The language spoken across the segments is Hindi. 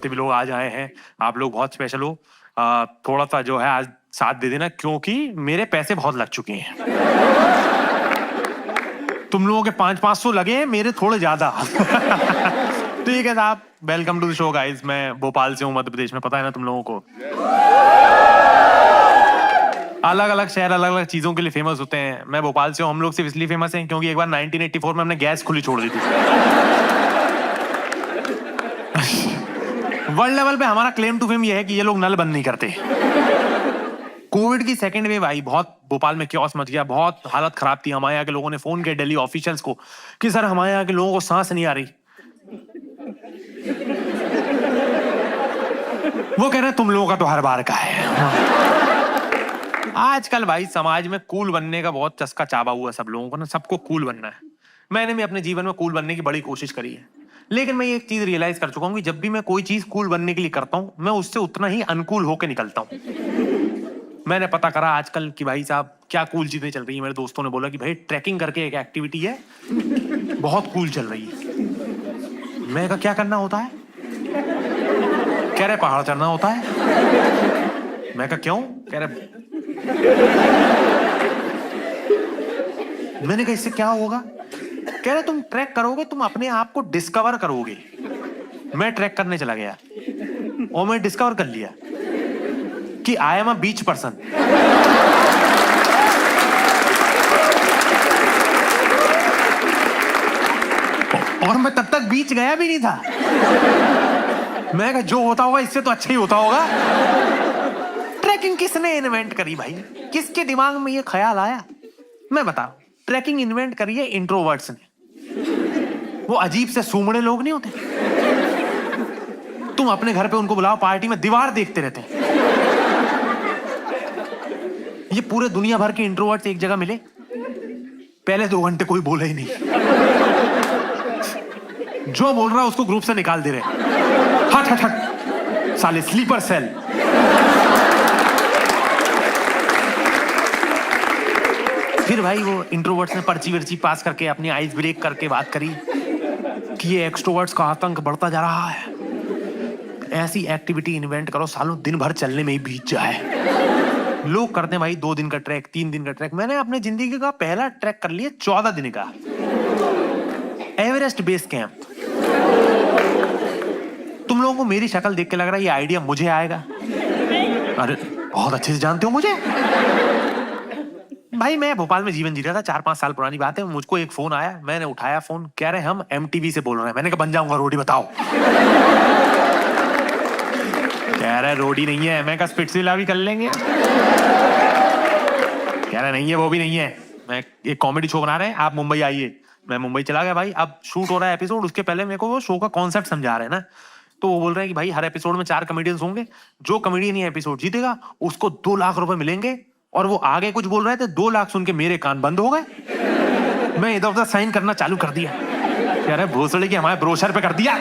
जितने भी लोग आज आए हैं, आप लोग बहुत स्पेशल हो। थोड़ा सा जो है आज साथ दे देना, क्योंकि मेरे पैसे बहुत लग चुके हैं। तुम लोगों के 500-500 लगे हैं, मेरे थोड़े ज्यादा। ठीक है साहब, welcome to the show guys. मैं भोपाल से हूँ, मध्य प्रदेश में, पता है ना तुम लोगों को। अलग अलग शहर अलग अलग चीजों के लिए फेमस होते हैं। मैं भोपाल से हूँ, हम लोग सिर्फ इसलिए फेमस हैं क्योंकि एक बार 1984 में हमने गैस खुली छोड़ दी थी। वर्ल्ड लेवल पे हमारा क्लेम टू फेम ये है कि ये लोग नल बंद नहीं करते। कोविड की सेकेंड वेव आई, बहुत भोपाल में क्योस मच गया, बहुत हालत खराब थी। हमारे यहाँ के लोगों ने फोन किया दिल्ली ऑफिशियल्स को कि सर हमारे यहाँ के लोगों को सांस नहीं आ रही। वो कह रहे हैं तुम लोगों का तो हर बार का है। आजकल भाई समाज में कूल बनने का बहुत चस्का चाबा हुआ सब लोगों को ना, सबको कूल बनना है। मैंने भी अपने जीवन में कूल बनने की बड़ी कोशिश करी है, लेकिन मैं एक चीज रियलाइज कर चुका हूँ कि जब भी मैं कोई चीज कूल बनने के लिए करता हूँ, मैं उससे उतना ही अनकूल होकर निकलता हूँ। मैंने पता करा आजकल कि भाई साहब क्या कूल चीजें चल रही है। मेरे दोस्तों ने बोला कि भाई ट्रैकिंग करके एक एक्टिविटी है, बहुत कूल चल रही है। मैं कहा क्या करना होता है? कह रहे पहाड़ चढ़ना होता है। मैं कहा क्यों? कह रहे मैंने कहा इससे क्या होगा? कह रहे तुम ट्रैक करोगे, तुम अपने आप को डिस्कवर करोगे। मैं ट्रैक करने चला गया और मैं डिस्कवर कर लिया कि I am a beach person. और मैं तब तक बीच गया भी नहीं था। मैं कहा जो होता होगा इससे तो अच्छा ही होता होगा। ट्रैकिंग किसने इन्वेंट करी भाई? किसके दिमाग में ये ख्याल आया? मैं बताऊं, ट्रैकिंग इन्वेंट करी है इंट्रोवर्ट्स ने। वो अजीब से सूमड़े लोग नहीं होते, तुम अपने घर पे उनको बुलाओ पार्टी में, दीवार देखते रहते हैं। ये पूरे दुनिया भर के इंट्रोवर्ट्स एक जगह मिले, पहले 2 घंटे कोई बोला ही नहीं। जो बोल रहा है उसको ग्रुप से निकाल दे रहे। हट हट हट साले स्लीपर सेल। फिर भाई वो इंट्रोवर्ट्स ने पर्ची वर्ची पास करके अपनी आइस ब्रेक करके बात करी कि ये एक्सट्रोवर्ट्स का आतंक बढ़ता जा रहा है, ऐसी एक्टिविटी इन्वेंट करो सालों दिन भर चलने में ही बीत जाए। लोग करते हैं भाई 2 दिन का ट्रैक, 3 दिन का ट्रैक। मैंने अपने जिंदगी का पहला ट्रैक कर लिया 14 दिन का, एवरेस्ट बेस कैंप। तुम लोगों को मेरी शक्ल देख के लग रहा है ये आइडिया मुझे आएगा। अरे बहुत अच्छे से जानते हो मुझे भाई। मैं भोपाल में जीवन जी रहा था, 4-5 साल पुरानी बात है। मुझको एक फोन आया, मैंने उठाया फोन, कह रहे हम MTV से बोल रहे हैं। मैंने कहा बन जाऊंगा रोडी, बताओ। कह रहे रोडी नहीं है। मैं कहा स्पिट्सविला भी कर लेंगे। कह रहे नहीं है, वो भी नहीं है। मैं एक कॉमेडी शो बना रहे हैं, आप मुंबई आइए। मैं मुंबई चला गया भाई। अब शूट हो रहा है एपिसोड, उसके पहले मेरे को वो शो का कॉन्सेप्ट समझा रहे हैं ना। तो वो बोल रहे हैं कि भाई हर एपिसोड में 4 कॉमेडियंस होंगे, जो कॉमेडियन ये एपिसोड जीतेगा उसको 2 लाख रुपए मिलेंगे। और वो आगे कुछ बोल रहे थे, 2 लाख सुन के मेरे कान बंद हो गए। मैं इधर उधर साइन करना चालू कर दिया। कह रहे भोसड़े की हमारे ब्रोशर पे कर दिया।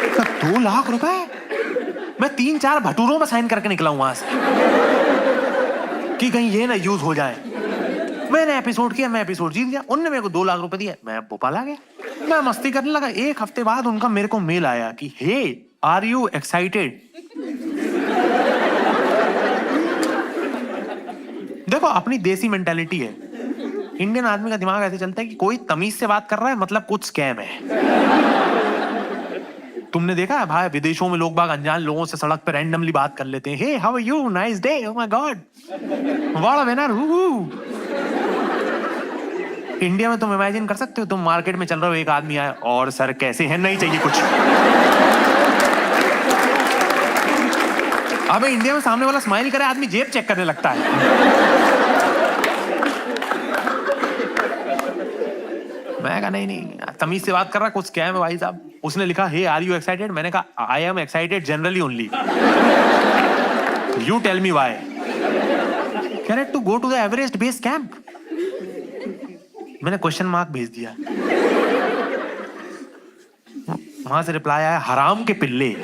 तो 2 लाख रुपए मैं 3-4 भटूरों में साइन करके निकला हूं वहां से कि कहीं ये ना यूज हो जाए। मैंने एपिसोड किया, मैं एपिसोड जीत गया। उनने मेरे को 2 लाख रुपए दिए, मैं भोपाल आ गया। मैं मस्ती करने लगा। 1 हफ्ते बाद उनका मेरे को मेल आया कि हे आर यू एक्साइटेड। देखो अपनी देसी मेंटालिटी है, इंडियन आदमी का दिमाग ऐसे चलता है कि कोई तमीज से बात कर रहा है मतलब कुछ स्कैम है। तुमने देखा है भाई विदेशों में लोग बाग अनजान लोगों से सड़क पे रैंडमली बात कर लेते हैं। Hey how are you, nice day, oh my god, what a winner. India में तुम इमेजिन कर सकते हो, तुम मार्केट में चल रहे हो, एक आदमी आया और सर कैसे हैं, नहीं चाहिए कुछ। अबे इंडिया में सामने वाला स्माइल करे, आदमी जेब चेक करने लगता है। मैं कहा नहीं तमीज से बात कर रहा, कुछ स्कैम है भाई साहब। उसने लिखा हे आर यू एक्साइटेड। मैंने कहा I am excited generally only, you tell me why. कह रहे to go to the Everest base camp. मैंने क्वेश्चन मार्क भेज दिया। वहां से रिप्लाई आया हराम के पिल्ले।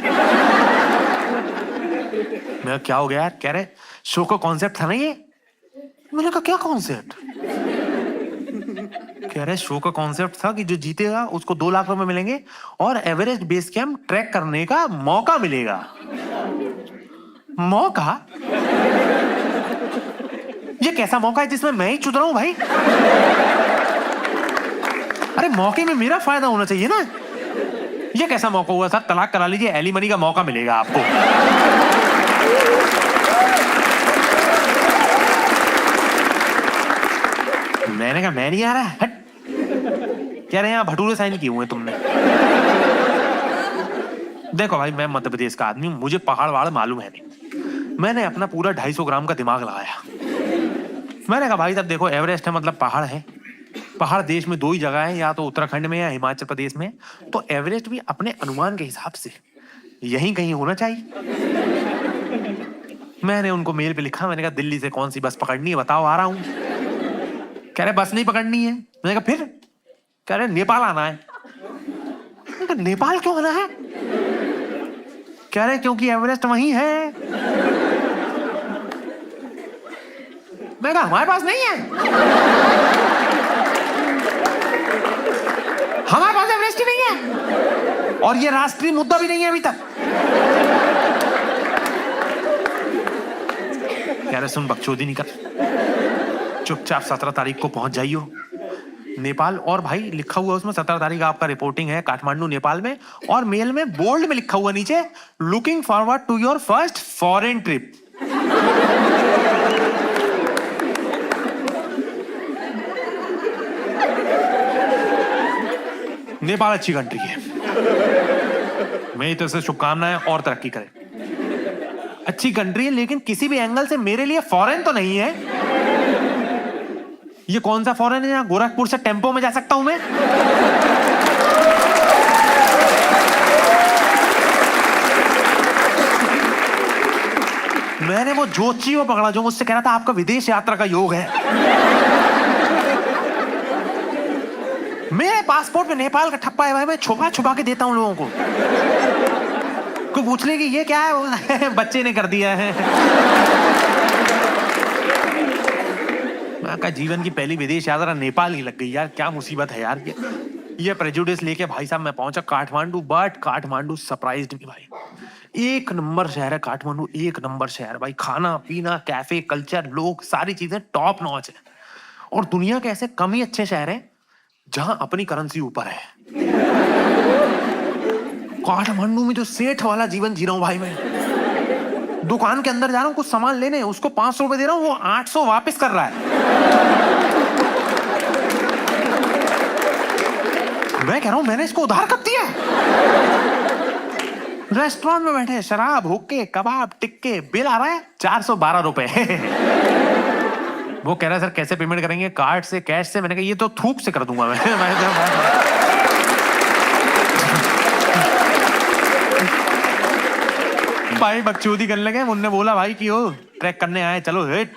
मैं क्या हो गया यार? कह रहे शो का कॉन्सेप्ट था ना ये। मैंने कहा क्या कॉन्सेप्ट? कह रहे शो का कॉन्सेप्ट था कि जो जीतेगा उसको 2 लाख रुपए मिलेंगे और एवरेस्ट बेस कैंप ट्रैक करने का मौका मिलेगा। मौका? ये कैसा मौका है जिसमें मैं ही चुद रहा हूं भाई? अरे मौके में मेरा फायदा होना चाहिए ना। ये कैसा मौका हुआ सर? तलाक करा लीजिए, एलिमनी का मौका मिलेगा आपको। मैंने कहा मैं नहीं आ रहा। हट। कह रहे हैं यहाँ भटूरे साइन किए हुए तुमने। देखो भाई मैं मध्य प्रदेश का आदमी हूं, मुझे पहाड़ वहाड़ मालूम है नहीं। मैंने अपना पूरा 250 ग्राम का दिमाग लगाया। मैंने कहा भाई साहब देखो एवरेस्ट है मतलब पहाड़ है। पहाड़ देश में 2 ही जगह है, या तो उत्तराखंड में या हिमाचल प्रदेश में। तो एवरेस्ट भी अपने अनुमान के हिसाब से यहीं कहीं होना चाहिए। मैंने उनको मेल पे लिखा, मैंने कहा दिल्ली से कौन सी बस पकड़नी है बताओ, आ रहा हूं। कह रहे बस नहीं पकड़नी है। मैंने कहा फिर? कह रहे नेपाल आना है। मैंने कहा नेपाल क्यों आना है? कह रहे क्योंकि एवरेस्ट वहीं है। मैं कहा हमारे पास नहीं है, हमारे पास एवरेस्ट ही नहीं है और ये राष्ट्रीय मुद्दा भी नहीं है अभी तक। कह रहे सुन बकचोदी नहीं कर, चुपचाप 17 तारीख को पहुंच जाइयो नेपाल। और भाई लिखा हुआ उसमें 17 तारीख आपका रिपोर्टिंग है काठमांडू नेपाल में। और मेल में बोल्ड में लिखा हुआ नीचे, looking forward to your first foreign trip. Nepal अच्छी कंट्री है, मेरी तरफ से शुभकामनाएं और तरक्की करे। अच्छी कंट्री है लेकिन किसी भी एंगल से मेरे लिए फॉरेन तो नहीं है। ये कौन सा फॉरेन है जहां गोरखपुर से टेम्पो में जा सकता हूं मैं? मैंने वो जोची को पकड़ा जो मुझसे कह रहा था आपका विदेश यात्रा का योग है। मेरे पासपोर्ट में नेपाल का ठप्पा है भाई, मैं छुपा छुपा के देता हूं लोगों को। कोई पूछ ले कि ये क्या है? बच्चे ने कर दिया है। का जीवन की पहली विदेश यात्रा नेपाल ही लग गई यार, क्या मुसीबत है यार। ये प्रेजुडिस लेके भाई साहब मैं पहुंचा काठमांडू, बट काठमांडू सरप्राइज्ड मी भाई। 1 नंबर शहर है काठमांडू, 1 नंबर शहर भाई। खाना पीना, कैफे कल्चर, लोग, सारी चीजें टॉप नॉच है। और दुनिया के ऐसे कम ही अच्छे शहर हैं जहां अपनी करेंसी ऊपर है। काठमांडू में जो सेठ वाला जीवन जी रहा हूं भाई मैं। दुकान के अंदर जा रहा हूं कुछ सामान लेने, उसको 500 रुपए दे रहा हूं, वो 800 वापस कर रहा है। मैं कह रहा हूं मैंने इसको उधार कब दिया? रेस्टोरेंट में बैठे शराब, हुक्के, कबाब, टिक्के, बिल आ रहा है 412 रुपए। वो कह रहा है सर कैसे पेमेंट करेंगे, कार्ड से, कैश से? मैंने कहा ये तो थूक से कर दूंगा मैं। भाई बकचोदी करने लगे। उनने बोला भाई कि ओ ट्रैक करने आए चलो हिट।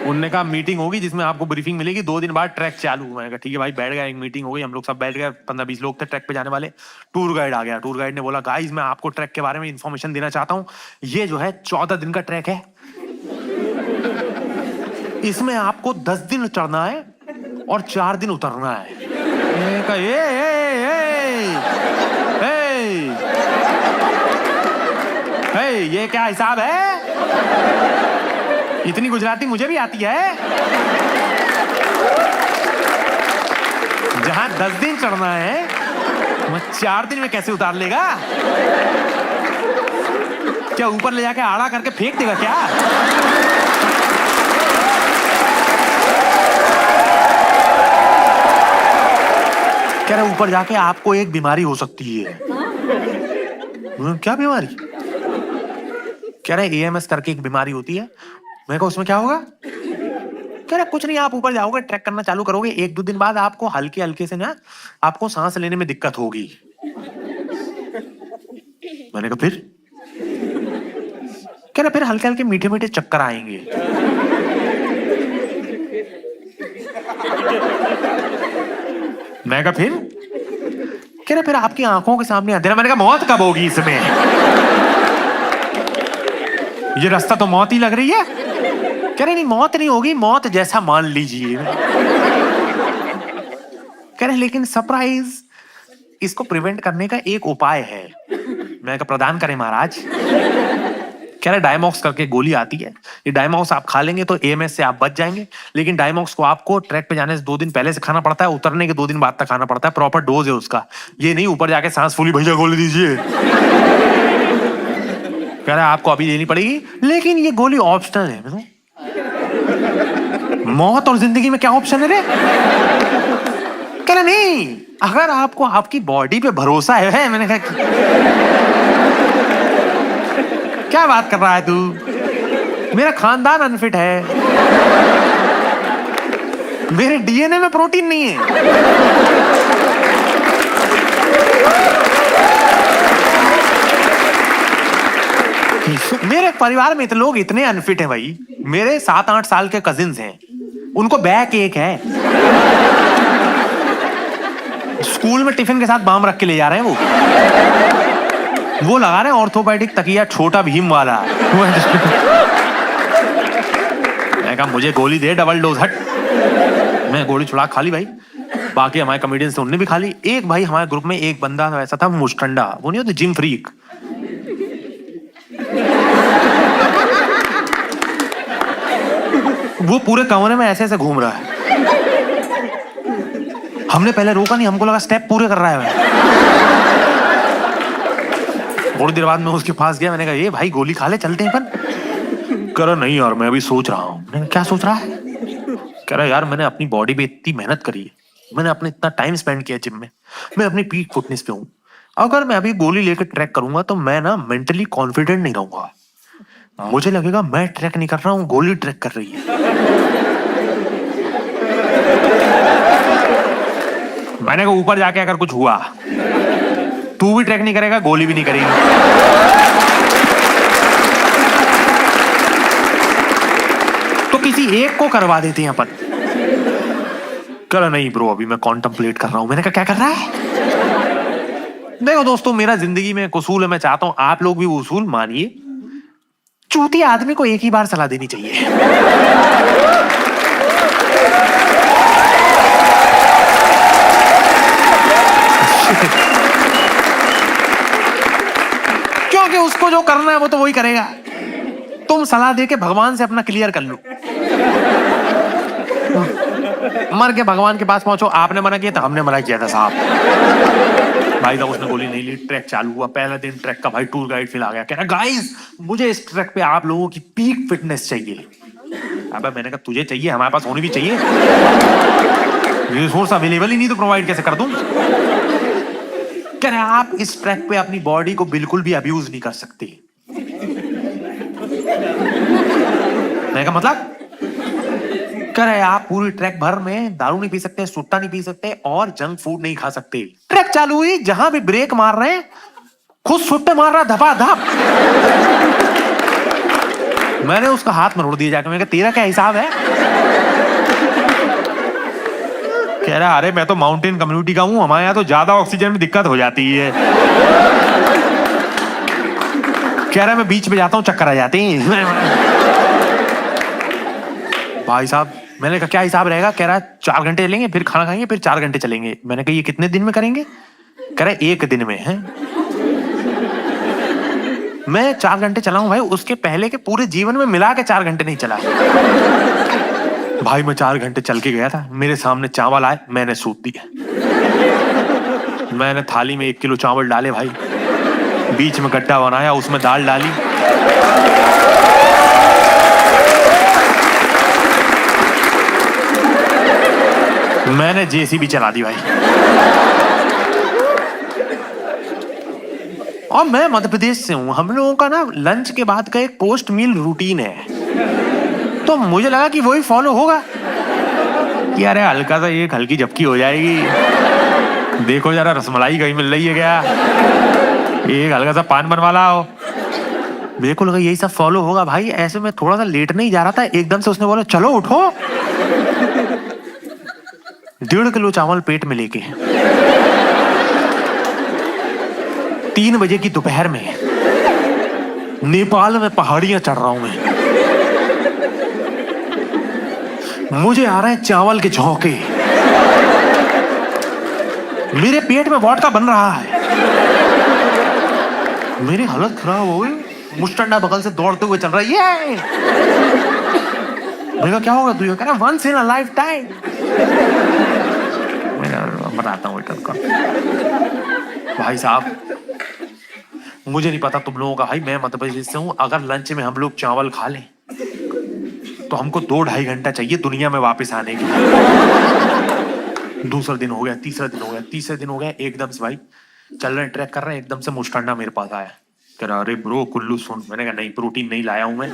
उनने कहा मीटिंग होगी जिसमें आपको ब्रीफिंग मिलेगी, 2 दिन बाद ट्रैक चालू। मैंने कहा ठीक है भाई, बैठ गया। एक मीटिंग हो गई, हम लोग सब बैठ गए, 15-20 लोग थे ट्रैक पे जाने वाले। टूर गाइड आ गया। टूर गाइड ने बोला गाइस मैं आपको ट्रैक के बारे में इंफॉर्मेशन देना चाहता हूँ। ये जो है 14 दिन का ट्रैक है, इसमें आपको 10 दिन चढ़ना है और 4 दिन उतरना है। मैंने कहा ये क्या हिसाब है? इतनी गुजराती मुझे भी आती है। जहां 10 दिन चढ़ना है मैं 4 दिन में कैसे उतार लेगा? क्या ऊपर ले जाके आड़ा करके फेंक देगा क्या? कह रहे ऊपर जाके आपको एक बीमारी हो सकती है। क्या बीमारी? कह रहे एएमएस करके एक बीमारी होती है। मैं कहा उसमें क्या होगा? कह रहे कुछ नहीं, आप ऊपर जाओगे, ट्रैक करना चालू करोगे, 1-2 दिन बाद आपको हल्के हल्के से ना आपको सांस लेने में दिक्कत होगी। मैंने कहा फिर? कह रहे फिर हल्के हल्के मीठे मीठे चक्कर आएंगे। मैं कहा फिर? कह रहे फिर आपकी आंखों के सामने अंधेरा। मैंने कहा मौत कब होगी इसमें? ये रास्ता तो मौत ही लग रही है। कह रहे नहीं मौत नहीं होगी, मौत जैसा मान लीजिए। रहे लेकिन सरप्राइज, इसको प्रिवेंट करने का एक उपाय है। मैं कहा प्रदान करें महाराज। कह रहे डायमॉक्स करके गोली आती है, ये डायमॉक्स आप खा लेंगे तो एएमएस से आप बच जाएंगे, लेकिन डायमॉक्स को आपको ट्रैक पे जाने से 2 दिन पहले से खाना पड़ता है, उतरने के 2 दिन बाद तक खाना पड़ता है, प्रॉपर डोज है उसका। ये नहीं ऊपर जाके सांस फूली भैया गोली दीजिए। कह रहा है आपको अभी देनी पड़ेगी, लेकिन ये गोली ऑप्शनल है। मौत और जिंदगी में क्या ऑप्शन है रे? कह रहा नहीं, अगर आपको आपकी बॉडी पे भरोसा है। मैंने कहा क्या बात कर रहा है तू? मेरा खानदान अनफिट है, मेरे डीएनए में प्रोटीन नहीं है। मेरे परिवार में इतने लोग इतने अनफिट हैं भाई। मेरे 7-8 साल के कजिन्स हैं, उनको बैक एक है, स्कूल में टिफिन के साथ बाम रख के ले जा रहे हैं। वो लगा रहे हैं ऑर्थोपेडिक तकिया, छोटा भीम वाला। मैं कहा मुझे गोली दे डबल डोज, हट। मैं गोली छुड़ा खा ली भाई। बाकी हमारे कॉमेडियंस थे, उनने भी खा ली। एक भाई हमारे ग्रुप में एक बंदा ऐसा था मुस्टंडा, वो नहीं होता जिम फ्रीक। वो पूरे कमरे में ऐसे ऐसे घूम रहा है। हमने पहले रोका नहीं, हमको लगा स्टेप पूरे कर रहा है। थोड़ी देर बाद मैं उसके पास गया, मैंने कहा ये भाई गोली खा ले, चलते हैं अपन। कह रहा नहीं यार मैं अभी सोच रहा हूँ। मैंने क्या सोच रहा है? कह रहा यार मैंने अपनी बॉडी पे इतनी मेहनत करी है, मैंने अपने इतना टाइम स्पेंड किया जिम में, मैं अपनी पीक फिटनेस पे हूँ। अगर मैं अभी गोली लेकर ट्रैक करूंगा तो मैं ना मेंटली कॉन्फिडेंट नहीं रहूंगा, मुझे लगेगा मैं ट्रैक नहीं कर रहा हूँ, गोली ट्रैक कर रही है। मैंने कहा ऊपर जाके अगर कुछ हुआ तू भी ट्रैक नहीं करेगा, गोली भी नहीं करेगी। तो किसी एक को करवा देते हैं अपन। कर नहीं ब्रो, अभी मैं कॉन्टम्पलेट कर रहा हूं। मैंने कहा क्या कर रहा है? देखो दोस्तों, मेरा जिंदगी में एक उसूल है, मैं चाहता हूं आप लोग भी वो उसूल मानिए। चूती आदमी को एक ही बार सलाह देनी चाहिए। क्योंकि उसको जो करना है वो तो वही करेगा। तुम सलाह दे के भगवान से अपना क्लियर कर लो। मर के भगवान के पास पहुंचो, आपने मना किया था, हमने मना किया था साहब। भाई साहब उसने गोली नहीं ली, ट्रैक चालू हुआ। पहला दिन ट्रैक का भाई टूर गाइड फिर आ गया, कह रहा गाइस मुझे इस ट्रैक पे आप लोगों की पीक फिटनेस चाहिए। अबे मैंने कहा तुझे चाहिए, हमारे पास होनी भी चाहिए। रिसोर्स अवेलेबल ही नहीं तो प्रोवाइड कैसे कर दूं? कह रहे आप इस ट्रैक पे अपनी बॉडी को बिल्कुल भी अब्यूज नहीं कर सकते। मैंने कहा मतलब? कह रहे आप पूरी ट्रैक भर में दारू नहीं पी सकते, सुट्टा नहीं पी सकते और जंक फूड नहीं खा सकते। ट्रैक चालू हुई, जहां भी ब्रेक मार रहे हैं खुद सुट्टे मार रहा धपाधप। मैंने उसका हाथ मरोड़ दिया जाकर। मैंने कहा तेरा क्या हिसाब है? कह रहा अरे मैं तो माउंटेन कम्युनिटी का हूं, हमारे यहाँ तो ज्यादा ऑक्सीजन में दिक्कत हो जाती है। कह रहा मैं बीच में जाता हूं चक्कर आ जाते हैं। भाई साहब मैंने कहा क्या हिसाब रहेगा? कह रहा 4 घंटे चलेंगे, फिर खाना खाएंगे, फिर 4 घंटे चलेंगे। मैंने कहा ये कितने दिन में करेंगे? कह रहा 1 दिन में है। मैं 4 घंटे चला हूं भाई, उसके पहले के पूरे जीवन में मिला के 4 घंटे नहीं चला। भाई मैं 4 घंटे चल के गया था, मेरे सामने चावल आए, मैंने सूत दिया। मैंने थाली में 1 किलो चावल डाले भाई, बीच में गड्ढा बनाया, उसमें दाल डाली। मैंने जेसीबी चला दी भाई। और मैं मध्य प्रदेश से हूं, हम लोगों का ना लंच के बाद का एक पोस्ट मील रूटीन है, तो मुझे लगा कि वही फॉलो होगा कि अरे हल्का सा एक हल्की झपकी हो जाएगी। देखो जरा रसमलाई कहीं मिल रही है क्या, एक हल्का सा पान बनवा लाओ। मेरे को लगा यही सब फॉलो होगा भाई। ऐसे में थोड़ा सा लेट नहीं जा रहा था, एकदम से उसने बोला चलो उठो। 1.5 किलो चावल पेट में लेके 3 बजे की दोपहर में नेपाल में पहाड़ियां चढ़ रहा हूं मैं। मुझे आ रहे हैं चावल के झोंके, मेरे पेट में वोडका बन रहा है, मेरी हालत खराब हो गई। मुस्टंडा बगल से दौड़ते हुए चल रहा है, ये मैंने कहा क्या होगा तुझे? कह रहा once in a lifetime. मैं बताता हूँ भाई साहब, मुझे नहीं पता तुम लोगों का भाई, मैं मध्य प्रदेश से हूँ। अगर लंच में हम लोग चावल खा लें तो हमको 2-2.5 घंटा चाहिए दुनिया में वापस आने के लिए। दूसरा दिन हो गया, तीसरा दिन हो गया, तीसरे दिन हो गया, एकदम से भाई चल रहे हैं, ट्रैक कर रहे हैं, एकदम से मुस्टंडा मेरे पास आया। कह रहा अरे ब्रो कुल्लू सुन। मैंने कहा नहीं, प्रोटीन नहीं लाया हूं मैं,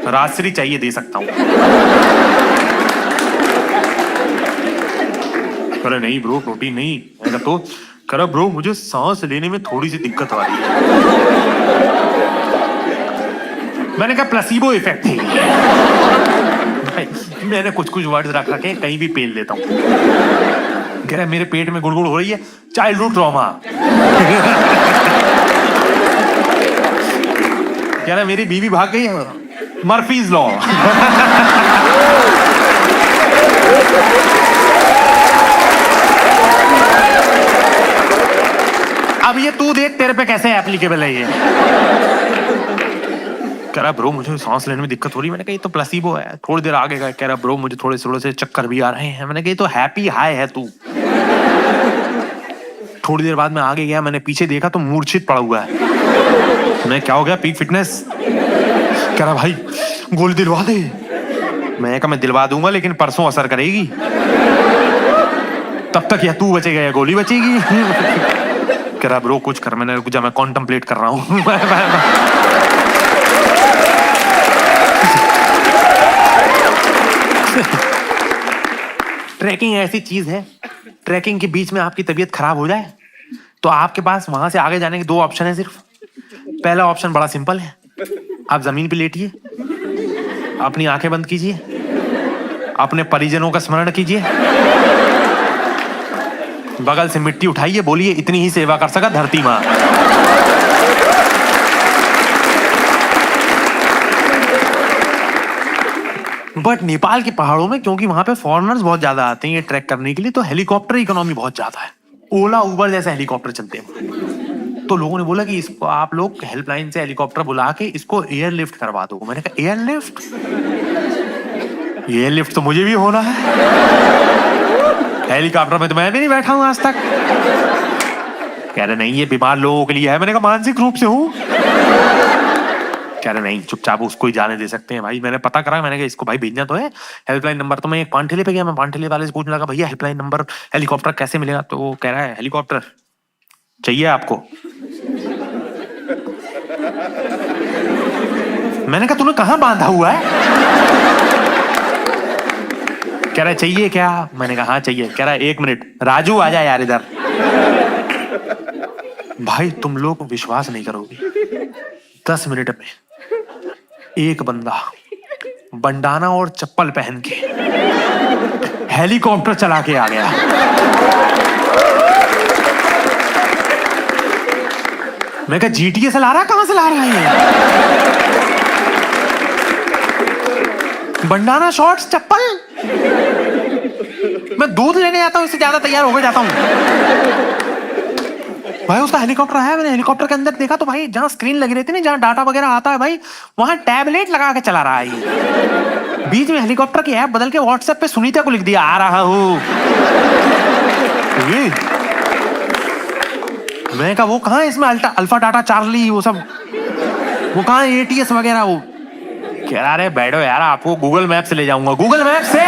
राजश्री चाहिए दे सकता हूँ। कह रहा नहीं ब्रो प्रोटीन नहीं। मैंने कहा तो? कह रहा ब्रो मुझे सांस लेने में थोड़ी सी दिक्कत आ रही है। मैंने कहा प्लेसिबो इफेक्ट है। मैंने कुछ कुछ वर्ड्स रख रखे कहीं भी पेल लेता हूँ। कह रहा मेरे पेट में गुड़गुड़ हो रही है, चाइल्डहुड ट्रॉमा। कह रहा मेरी बीवी भाग गई है, मर्फीज लॉ। अब ये तू देख तेरे पे कैसे एप्लीकेबल है ये। कह रहा ब्रो मुझे सांस लेने में दिक्कत हो रही है। मैंने कहा ये तो प्लेसिबो है। थोड़ी देर आगे गया, कह रहा ब्रो मुझे थोड़े से चक्कर भी आ रहे हैं। मैंने कहा ये तो हैप्पी हाई है तू। थोड़ी देर बाद मैं आगे गया, मैंने पीछे देखा तो मूर्छित पड़ा हुआ है। मैं क्या हो गया? Peak fitness. कह रहा भाई गोली दिलवा दे। मैं कहा मैं दिलवा दूंगा लेकिन परसों असर करेगी, तब तक या तू बचेगा या गोली बचेगी। कह रहा ब्रो कुछ कर। मैंने रुक जा, मैं कॉन्टम्पलेट कर रहा हूँ। ट्रैकिंग ऐसी चीज है, ट्रैकिंग के बीच में आपकी तबीयत खराब हो जाए तो आपके पास वहां से आगे जाने के 2 ऑप्शन है सिर्फ। पहला ऑप्शन बड़ा सिंपल है, आप जमीन पे लेटिए, अपनी आंखें बंद कीजिए, अपने परिजनों का स्मरण कीजिए, बगल से मिट्टी उठाइए, बोलिए इतनी ही सेवा कर सका धरती मां। बट नेपाल के पहाड़ों में क्योंकि वहां पे फॉरेनर्स बहुत ज्यादा आते हैं ये ट्रैक करने के लिए, तो हेलीकॉप्टर इकोनॉमी बहुत ज्यादा है। ओला उबर जैसे हेलीकॉप्टर चलते हैं। तो लोगों ने बोला कि इसको आप लोग हेल्पलाइन से हेलीकॉप्टर बुला के इसको एयरलिफ्ट करवा दो। मैंने कहा एयरलिफ्ट? एयरलिफ्ट तो मुझे भी होना है, हेलीकॉप्टर में तो मैं भी नहीं बैठा हूं आज तक। कह रहे नहीं ये बीमार लोगों के लिए है। मैंने कहा मानसिक रूप से हूं। कह रहे नहीं चुपचाप उसको ही जाने दे सकते हैं भाई। मैंने पता करा, मैंने कहा इसको भाई भेजना तो है हेल्पलाइन नंबर। तो मैं एक पानठेले पे गया, मैं पानठेले वाले से पूछने लगा भैया हेल्पलाइन नंबर हेलीकॉप्टर कैसे मिलेगा? तो वो कह रहा है हेलीकॉप्टर चाहिए आपको? मैंने कहा तूने कहां बांधा हुआ है? कह रहा है चाहिए क्या? मैंने कहा हाँ चाहिए। कह रहा है 1 मिनट राजू आ जा यार इधर। भाई तुम लोग विश्वास नहीं करोगे, 10 मिनट में एक बंदा बंडाना और चप्पल पहन के हेलीकॉप्टर चला के आ गया। मैं कहा जीटीए से ला रहा, कहां से ला रहा है ये? बंडाना शॉर्ट्स चप्पल। मैं दूध लेने जाता हूं इससे ज्यादा तैयार होकर जाता हूं। भाई उसका हेलीकॉप्टर है, मैंने हेलीकॉप्टर के अंदर देखा तो भाई जहां स्क्रीन लगी रहती है ना, जहां डाटा वगैरह आता है भाई, वहां टैबलेट लगा के चला रहा है ये। बीच में हेलीकॉप्टर की ऐप बदल के व्हाट्सएप पे सुनीता को लिख दिया आ रहा हूं। मैं कहा वो कहां है इसमें अल्फा डाटा चार्ली वो सब, वो कहां है एटीएस वगैरह? वो कह रहा है बैठो यार आपको गूगल मैप से ले जाऊंगा। गूगल मैप से?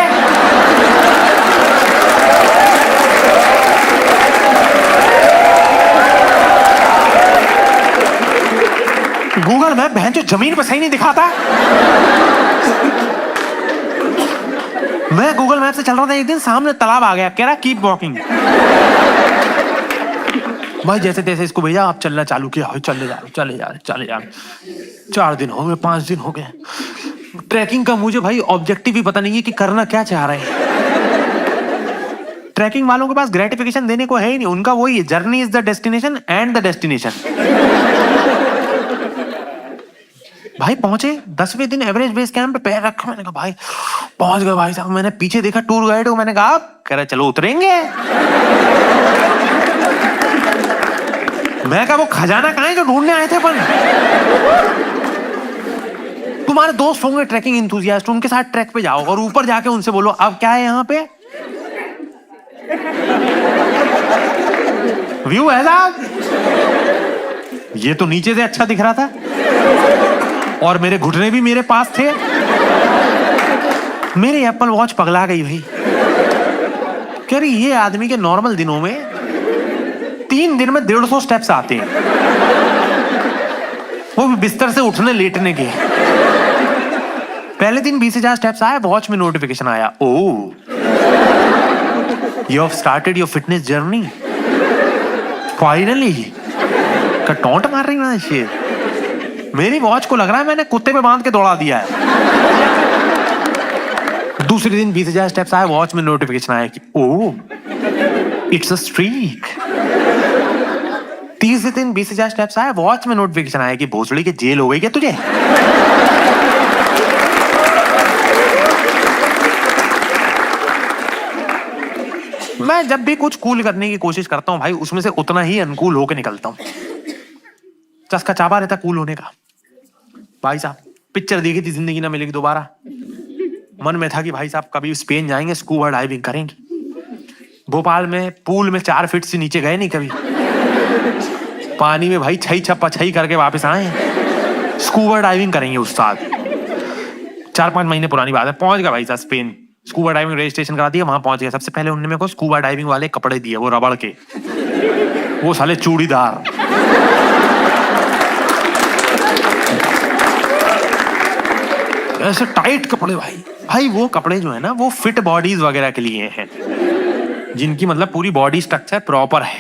गूगल मैप बहन जो जमीन पर सही नहीं दिखाता। मैं गूगल मैप से चल रहा था, एक दिन सामने तालाब आ गया, कह रहा कीप वॉकिंग। भाई जैसे तैसे इसको भेजा, आप चलना चालू किया, चले जा। 4 दिन हो गए, 5 दिन हो गए। ट्रैकिंग का मुझे भाई ऑब्जेक्टिव भी पता नहीं है कि करना क्या चाह रहे हैं। ट्रैकिंग वालों के पास ग्रेटिफिकेशन देने को है ही नहीं, उनका वही है journey is the destination and the destination. भाई पहुंचे 10वें दिन एवरेज बेस कैंप पे पैर रखा, मैंने कहा भाई पहुंच गए भाई साहब। मैंने पीछे देखा टूर गाइड को, मैंने कहा कह रहा चलो उतरेंगे। मैं कहा वो खजाना कहाँ है जो ढूंढने आए थे अपन? तुम्हारे दोस्त होंगे ट्रैकिंग इंथुजियास्ट, उनके साथ ट्रैक पे जाओ और ऊपर जाके उनसे बोलो अब क्या है यहाँ पे व्यू है साहब। ये तो नीचे से अच्छा दिख रहा था और मेरे घुटने भी मेरे पास थे। मेरी एप्पल वॉच पगला गई भाई। कह रही ये आदमी के नॉर्मल दिनों में 3 दिन में 150 स्टेप्स आते हैं, वो भी बिस्तर से उठने लेटने के। पहले दिन 20,000 स्टेप्स आए, वॉच में नोटिफिकेशन आया, oh you have started your fitness journey finally. का टोंट मार रही ना शेर। मेरी वॉच को लग रहा है मैंने कुत्ते पे बांध के दौड़ा दिया है। दूसरे दिन 20,000 स्टेप्स आए, वॉच में नोटिफिकेशन आया कि ओह इट्स अ स्ट्रीक। तीसरे दिन 20,000 स्टेप्स आए, वॉच में नोटिफिकेशन आया कि भोसड़ी के जेल हो गई क्या तुझे? मैं जब भी कुछ कूल करने की कोशिश करता हूं भाई, उसमें से उतना ही अनकूल होकर निकलता हूं। चस्का चाबा रहता कूल होने का। भाई साहब पिक्चर देखी थी जिंदगी ना मिलेगी दोबारा, मन में था कि भाई साहब कभी स्पेन जाएंगे, स्कूबा डाइविंग करेंगे। भोपाल में पूल में 4 फीट से नीचे गए नहीं कभी, पानी में भाई छई छप्पा छई करके वापस आए। स्कूबा डाइविंग करेंगे उस्ताद। 4-5 महीने पुरानी बात है। पहुंच गया भाई साहब स्पेन, स्कूबा डाइविंग रजिस्ट्रेशन करा दिया, वहां पहुंच गया। सबसे पहले उन्होंने मेरे को स्कूबा डाइविंग वाले कपड़े दिए, वो रबड़ के, वो साले चूड़ीदार। ऐसे टाइट कपड़े भाई। भाई वो कपड़े जो है ना वो फिट बॉडीज वगैरह के लिए हैं, जिनकी मतलब पूरी बॉडी स्ट्रक्चर प्रॉपर है।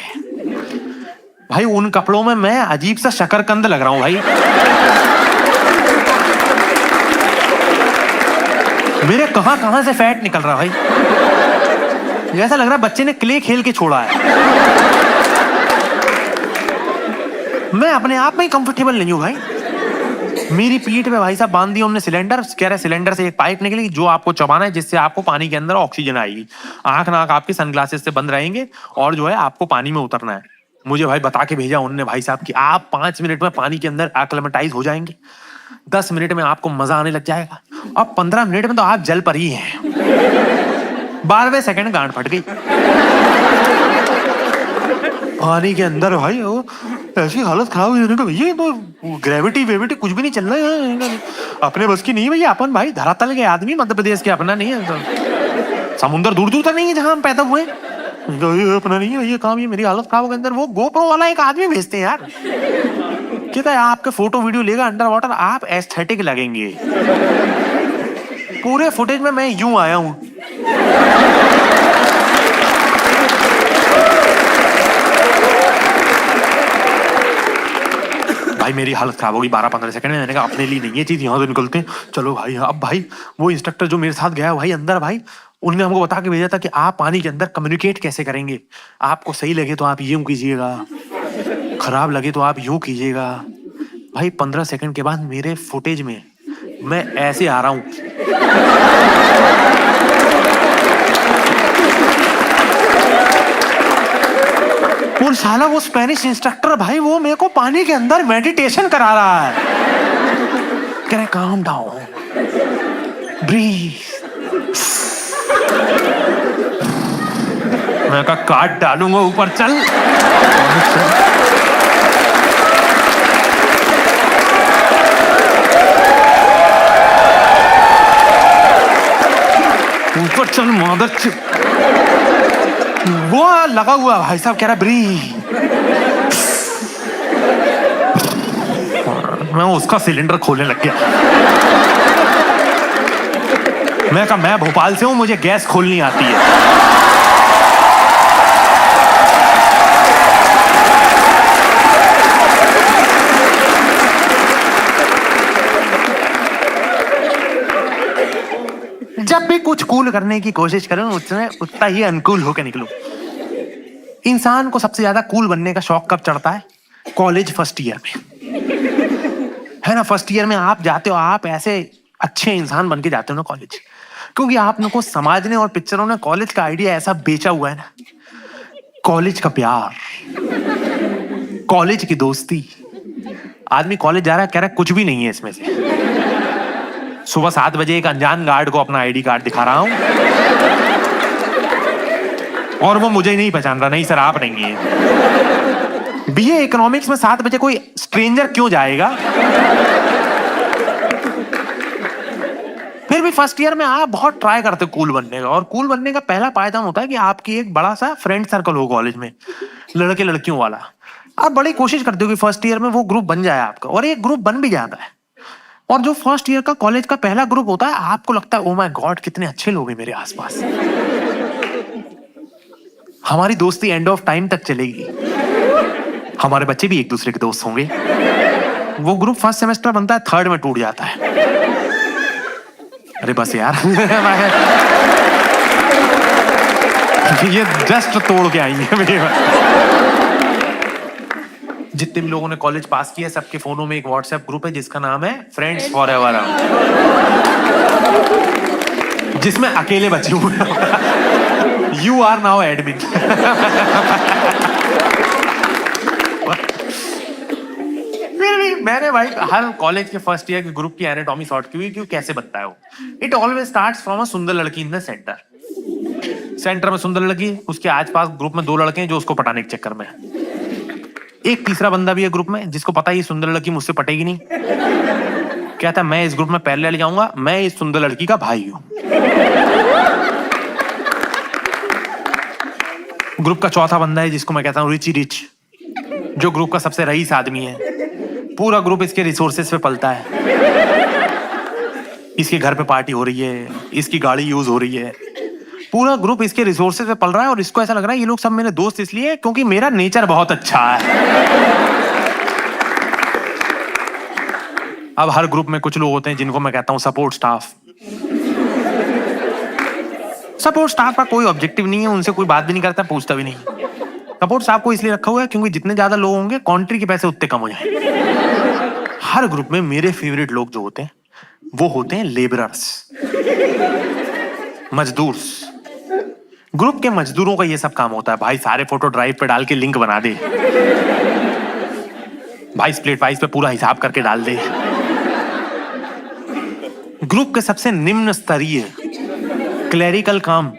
भाई उन कपड़ों में मैं अजीब सा शकरकंद लग रहा हूं भाई। मेरे कहां से फैट निकल रहा भाई, ऐसा लग रहा है बच्चे ने क्ले खेल के छोड़ा है। मैं अपने आप में ही कंफर्टेबल नहीं हूं भाई। मेरी पीठ पे भाई साहब बांध दिया हमने सिलेंडर। कह रहे सिलेंडर से एक पाइप निकलेगी जो आपको चबाना है, जिससे आपको पानी के अंदर ऑक्सीजन आएगी। आंख नाक आपके सनग्लासेस से बंद रहेंगे और जो है आपको पानी में उतरना है। मुझे भाई बता के भेजा उनने भाई साहब कि आप 5 मिनट में पानी के अंदर एक्लेमेटाइज हो जाएंगे, 10 मिनट में आपको मजा आने लग जाएगा, अब 15 मिनट में तो आप जल पर ही हैं। 12वें सेकंड गांड फट गई पानी के अंदर भाई। वो ऐसी हालत खराब हुई तो भैया तो ग्रेविटी वेविटी कुछ भी नहीं चल रहा है, अपने बस की नहीं भैया। अपन भाई धरातल के आदमी, मध्य प्रदेश के, अपना नहीं है। समुद्र दूर दूर तक नहीं है जहां हम पैदा हुए, अपना नहीं है भैया काम। ये मेरी हालत खराब हो गई। अंदर वो गोप्रो वाला एक आदमी भेजते हैं यार, कहता है आपके फोटो वीडियो लेगा अंडर वाटर, आप एस्थेटिक लगेंगे। पूरे फुटेज में मैं यूं आया हूं। भाई मेरी हालत खराब होगी 12-15 सेकंड में। मैंने कहा अपने लिए नहीं ये चीज, यहाँ से निकलते हैं चलो भाई। अब भाई वो इंस्ट्रक्टर जो मेरे साथ गया भाई अंदर, भाई उनने हमको बता के भेजा था कि आप पानी के अंदर कम्युनिकेट कैसे करेंगे। आपको सही लगे तो आप यूं कीजिएगा, खराब लगे तो आप यूं कीजिएगा। भाई 15 सेकंड के बाद मेरे फुटेज में मैं ऐसे आ रहा हूं। और साला वो स्पेनिश इंस्ट्रक्टर भाई वो मेरे को पानी के अंदर मेडिटेशन करा रहा है। कह रहे काम डाउन, ब्रीथ। मैं कहा काट डालूंगा ऊपर, चल। ऊपर चल मदर। वो लगा हुआ भाई साहब कह रहा ब्रीथ। मैं उसका सिलेंडर खोलने लग गया। मैं कहा मैं भोपाल से हूं, मुझे गैस खोलनी आती है। जब भी कुछ कूल करने की कोशिश करूं उसमें उतना ही अनकूल होकर निकलूं। इंसान को सबसे ज्यादा कूल बनने का शौक कब चढ़ता है? कॉलेज फर्स्ट ईयर में, है ना। फर्स्ट ईयर में आप जाते हो, आप ऐसे अच्छे इंसान बन के जाते हो ना कॉलेज, क्योंकि आपने को समाज ने और पिक्चरों ने कॉलेज का आइडिया ऐसा बेचा हुआ है ना। कॉलेज का प्यार, कॉलेज की दोस्ती। आदमी कॉलेज जा रहा है, कह रहा है कुछ भी नहीं है इसमें से। सुबह 7 बजे एक अनजान गार्ड को अपना आईडी कार्ड दिखा रहा हूं, और वो मुझे नहीं पहचान रहा। नहीं सर, आप नहीं है। बीए इकोनॉमिक्स में 7 बजे कोई स्ट्रेंजर क्यों जाएगा? फिर भी फर्स्ट ईयर में आप बहुत ट्राई करते हो कूल बनने का, और कूल बनने का पहला पायदान होता है कि आपकी एक बड़ा सा फ्रेंड सर्कल हो कॉलेज में, लड़के लड़कियों वाला। आप बड़ी कोशिश करते हो कि फर्स्ट ईयर में वो ग्रुप बन जाए आपका, और एक ग्रुप बन भी जाता है। और जो फर्स्ट ईयर का कॉलेज का पहला ग्रुप होता है, आपको लगता है ओ माय गॉड कितने अच्छे लोग हैं मेरे आसपास, हमारी दोस्ती एंड ऑफ टाइम तक चलेगी, हमारे बच्चे भी एक दूसरे के दोस्त होंगे। वो ग्रुप फर्स्ट सेमेस्टर बनता है, थर्ड में टूट जाता है। अरे बस यार ये जस्ट तोड़ के आई है मेरे। जितने भी लोगों ने कॉलेज पास किया, सबके फोनों में एक व्हाट्सएप ग्रुप है जिसका नाम है फ्रेंड्स फॉर एवर, जिसमें अकेले बचे हुए। You are now admin. फिर भी मैंने भाई हर कॉलेज के फर्स्ट ईयर के ग्रुप की एनाटॉमी सॉर्ट की हुई, क्यों कैसे बनता है वो। It always starts from a सुंदर लड़की इन द सेंटर। सेंटर में सुंदर लड़की, उसके आसपास ग्रुप में 2 लड़के हैं जो उसको पटाने के चक्कर में है। एक तीसरा बंदा भी है ग्रुप में जिसको पता है ये सुंदर लड़की मुझसे पटेगी नहीं। कहता है मैं इस ग्रुप में पहले ले जाऊंगा, मैं इस सुंदर लड़की का भाई हूं। ग्रुप का चौथा बंदा है जिसको मैं कहता हूं रिची रिच, जो ग्रुप का सबसे रईस आदमी है। पूरा ग्रुप इसके रिसोर्सेस पे पलता है। इसके घर पे पार्टी हो रही है, इसकी गाड़ी यूज हो रही है, पूरा ग्रुप इसके रिसोर्सेज पे पल रहा है। और इसको ऐसा लग रहा है ये लोग सब मेरे दोस्त इसलिए क्योंकि मेरा नेचर बहुत अच्छा है। अब हर ग्रुप में कुछ लोग होते हैं जिनको मैं कहता हूं सपोर्ट स्टाफ। सपोर्ट स्टाफ का कोई ऑब्जेक्टिव नहीं है, उनसे कोई बात भी नहीं करता, पूछता भी नहीं। सपोर्ट स्टाफ को इसलिए रखा हुआ है क्योंकि जितने ज्यादा लोग होंगे कॉन्ट्री के पैसे उतने कम हो जाए। हर ग्रुप में मेरे फेवरेट लोग जो होते हैं वो होते हैं लेबरर्स, मजदूर। ग्रुप के मजदूरों का ये सब काम होता है। भाई सारे फोटो ड्राइव पे डाल के लिंक बना दे, भाई स्प्लिट वाइज पे पूरा हिसाब करके डाल दे। ग्रुप के सबसे निम्न स्तरीय क्लेरिकल काम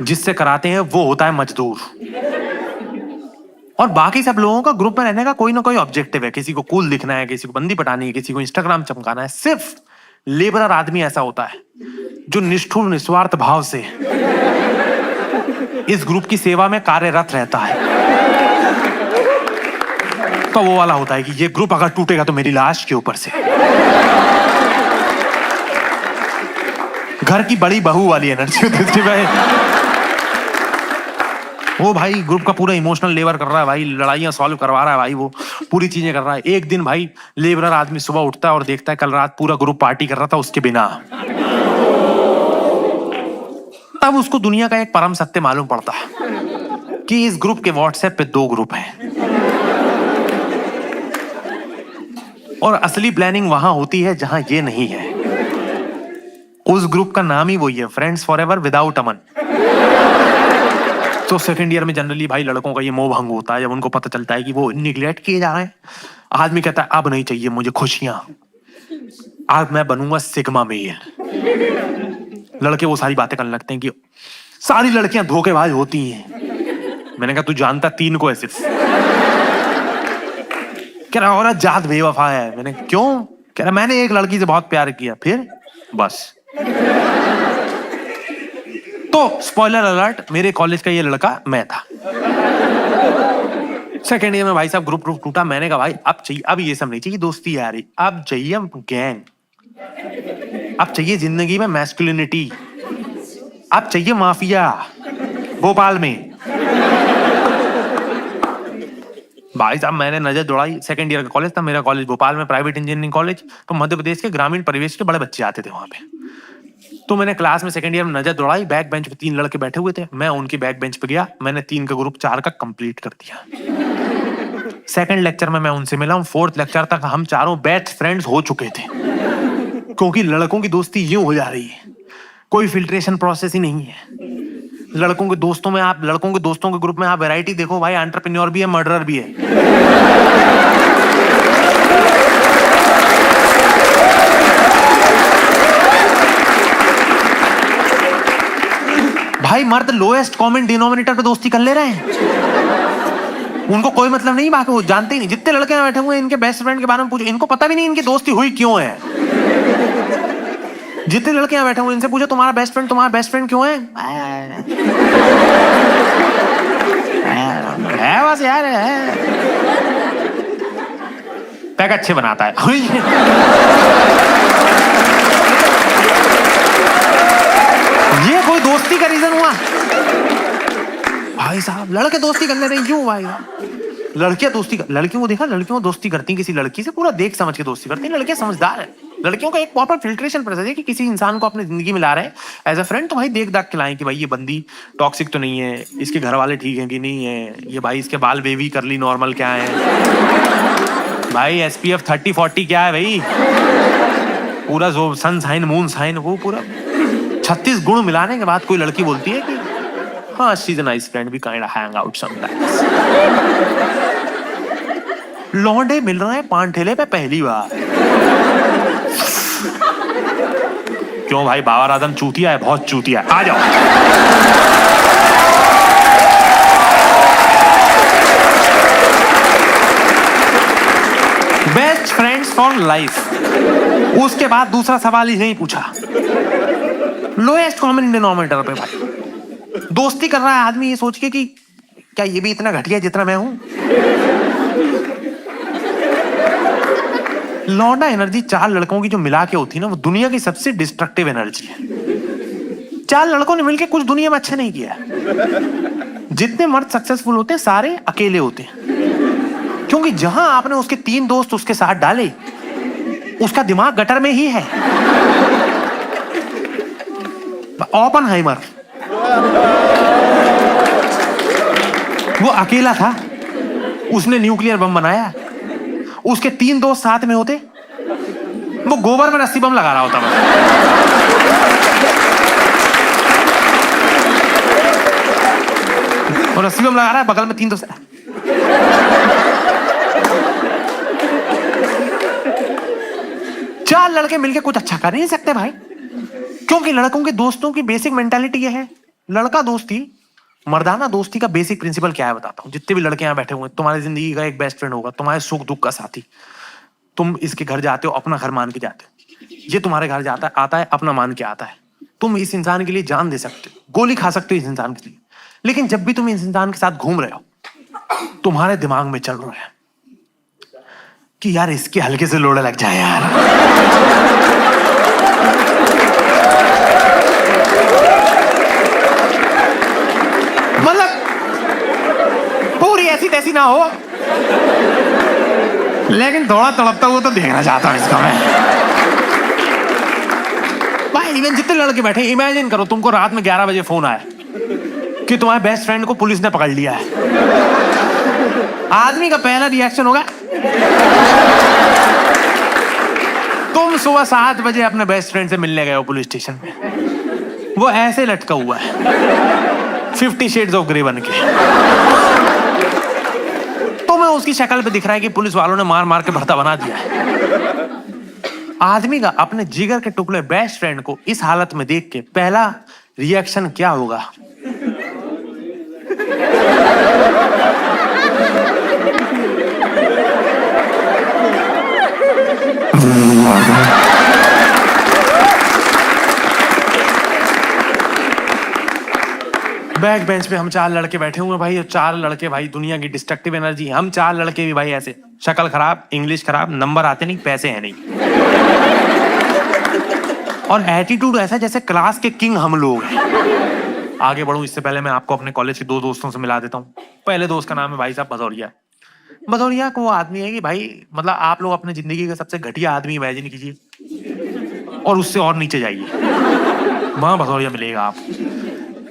जिससे कराते हैं वो होता है मजदूर। और बाकी सब लोगों का ग्रुप में रहने का कोई ना कोई ऑब्जेक्टिव है। किसी को कूल दिखना है, किसी को बंदी पटानी है, किसी को इंस्टाग्राम चमकाना है। सिर्फ लेबरर आदमी ऐसा होता है जो निष्ठुर निस्वार्थ भाव से इस ग्रुप की सेवा में कार्यरत रहता है। तो वो वाला होता है कि ये ग्रुप अगर टूटेगा तो मेरी लाश के ऊपर से। घर की बड़ी बहू वाली एनर्जी होती है। वो भाई ग्रुप का पूरा इमोशनल लेबर कर रहा है भाई, लड़ाइयां सॉल्व करवा रहा है भाई, वो पूरी चीजें कर रहा है। एक दिन भाई लेबरर आदमी सुबह उठता है और देखता है कल रात पूरा ग्रुप पार्टी कर रहा था उसके बिना। तब उसको दुनिया का एक परम सत्य मालूम पड़ता है कि इस ग्रुप के व्हाट्सएप पे 2 ग्रुप हैं, और असली प्लानिंग वहां होती है जहां ये नहीं है। उस ग्रुप का नाम ही वही है, फ्रेंड्स फॉरएवर विदाउट अमन। तो सेकंड ईयर में जनरली भाई लड़कों का ये मोह भंग होता है जब उनको पता चलता है कि वो निगलेक्ट किए जा रहे हैं। आदमी कहता है अब नहीं चाहिए मुझे खुशियां, आज मैं बनूंगा सिग्मा मेल। लड़के वो सारी बातें करने लगते हैं कि सारी लड़कियां धोखेबाज होती हैं। मैंने कहा तू जानता 3 को है सिर्फ। कह रहा औरत जात बेवफा है। मैंने क्यों? कह रहा मैंने एक लड़की से बहुत प्यार किया, फिर बस। तो स्पॉइलर अलर्ट, मेरे कॉलेज का ये लड़का मैं था। सेकेंड ईयर में भाई साहब ग्रुप टूटा। मैंने कहा भाई अब चाहिए, अब ये सब नहीं चाहिए दोस्ती यारी, अब चाहिए गैंग, अब चाहिए जिंदगी में मैस्कुलिनिटी, अब चाहिए माफिया भोपाल में। भाई साहब मैंने नजर दौड़ाई। सेकंड ईयर का कॉलेज था मेरा, कॉलेज भोपाल में प्राइवेट इंजीनियरिंग कॉलेज। तो मध्य प्रदेश के ग्रामीण परिवेश के बड़े बच्चे आते थे वहां पे। तो मैंने क्लास में सेकंड ईयर में नजर दौड़ाई, बैक बेंच पे 3 लड़के बैठे हुए थे, मैं उनके बैक बेंच पे गया, मैंने 3 का ग्रुप 4 का कंप्लीट कर दिया। सेकंड लेक्चर में मैं उनसे मिला हूँ, फोर्थ लेक्चर तक हम चारों बेस्ट फ्रेंड्स हो चुके थे। क्योंकि लड़कों की दोस्ती यूं हो जा रही है, कोई फिल्ट्रेशन प्रोसेस ही नहीं है। लड़कों के दोस्तों के ग्रुप में आप वैरायटी देखो भाई, एंटरप्रेन्योर भी है, मर्डरर भी है। भाई मर्द लोएस्ट कॉमन डिनोमिनेटर पे दोस्ती कर ले रहे हैं, उनको कोई मतलब नहीं, बाकी वो जानते ही नहीं। जितने लड़के यहाँ बैठे हुए हैं इनके बेस्ट फ्रेंड के बारे में पूछो, इनको पता भी नहीं इनकी दोस्ती हुई क्यों है। जितने लड़के यहाँ बैठे हुए इनसे पूछो तुम्हारा बेस्ट फ्रेंड क्यों है बस यार है, पैक अच्छे बनाता है। ये कोई दोस्ती का रीजन हुआ भाई साहब? लड़के दोस्ती कर ले रहे हैं क्यों भाई? लड़कियों को देखा, लड़कियों को दोस्ती करती हैं किसी लड़की से पूरा देख समझ के दोस्ती करती हैं। लड़के समझदार है, लड़कियों का एक प्रॉपर फिल्ट्रेशन प्रोसेस है कि किसी इंसान को अपनी जिंदगी में ला रहे हैं एज अ फ्रेंड तो भाई देख दाख के लाएं कि भाई ये बंदी टॉक्सिक तो नहीं है, इसके घर वाले ठीक हैं कि नहीं है, ये भाई इसके बाल बेबी करली नॉर्मल क्या है, भाई SPF 30-40 क्या है भाई, पूरा जो सन साइन मून साइन वो पूरा 36 गुण मिलाने के बाद कोई लड़की बोलती है कि हाँ she is a nice friend, we kind of hang out sometimes. लौंडे मिल रहे हैं पान ठेले पे पहली बार। क्यों भाई? बाबा आदम चूतिया है, बहुत चूतिया है। आ जाओ। Best friends for life. उसके बाद दूसरा सवाल ही नहीं पूछा, लोएस्ट कॉमन डिनोमिनेटर पे भाई दोस्ती कर रहा है आदमी ये सोच के कि क्या ये भी इतना घटिया जितना मैं हूं। लौंडा एनर्जी 4 लड़कों की जो मिला के होती है ना, वो दुनिया की सबसे डिस्ट्रक्टिव एनर्जी है। 4 लड़कों ने मिलकर कुछ दुनिया में अच्छा नहीं किया। जितने मर्द सक्सेसफुल होते हैं सारे अकेले होते हैं, क्योंकि जहां आपने उसके 3 दोस्त उसके साथ डाले उसका दिमाग गटर में ही है। ओपनहाइमर वो अकेला था, उसने न्यूक्लियर बम बनाया, उसके 3 दोस्त साथ में होते वो गोबर में रस्सी बम लगा रहा होता। और रस्सी बम लगा रहा है, बगल में 3 दोस्त। चार लड़के मिलके कुछ अच्छा कर नहीं सकते भाई, क्योंकि लड़कों के दोस्तों की बेसिक मेंटालिटी ये है। लड़का दोस्ती, मर्दाना दोस्ती का बेसिक प्रिंसिपल क्या है बताता हूँ। जितने भी लड़के यहाँ बैठे हुए हैं, तुम्हारी जिंदगी का एक बेस्ट फ्रेंड होगा, तुम्हारे सुख दुख का साथी। तुम इसके घर जाते हो अपना घर मान के जाते हो, ये तुम्हारे घर जाता है अपना मान के आता है। तुम इस इंसान के लिए जान दे सकते हो, गोली खा सकते हो इस इंसान के लिए, लेकिन जब भी तुम इस इंसान के साथ घूम रहे हो तुम्हारे दिमाग में चल रहा है कि यार इसके हल्के से लोड़े लग जाए यार। मतलब पूरी ऐसी तैसी ना हो, लेकिन थोड़ा तड़पता हुआ तो देखना चाहता हूं इसका मैं भाई। इवन जितने लड़के बैठे, इमेजिन करो तुमको रात में 11 बजे फोन आया कि तुम्हारे बेस्ट फ्रेंड को पुलिस ने पकड़ लिया है। आदमी का पहला रिएक्शन होगा, तुम सुबह 7 बजे अपने बेस्ट फ्रेंड से मिलने गए हो पुलिस स्टेशन में, वो ऐसे लटका हुआ है 50 शेड्स ऑफ ग्रे बन के। तुम्हें उसकी शक्ल पे दिख रहा है कि पुलिस वालों ने मार मार के भर्ता बना दिया है। आदमी का अपने जिगर के टुकड़े बेस्ट फ्रेंड को इस हालत में देख के पहला रिएक्शन क्या होगा? बैक बेंच पे हम 4 लड़के बैठे हुए हैं भाई, और 4 लड़के भाई दुनिया की डिस्ट्रक्टिव एनर्जी। हम 4 लड़के भी भाई ऐसे, शक्ल खराब, इंग्लिश खराब, नंबर आते नहीं, पैसे हैं नहीं, और एटीट्यूड ऐसा जैसे क्लास के किंग हम लोग हैं। आगे बढ़ूं इससे पहले मैं आपको अपने कॉलेज के 2 दोस्तों से मिला देता हूँ। पहले दोस्त का नाम है भाई साहब भदौरिया। भदौरिया को वो आदमी है कि भाई मतलब आप लोग अपनी जिंदगी का सबसे घटिया आदमी इमेजिन कीजिए और उससे और नीचे जाइए, वहां भदौरिया मिलेगा आप।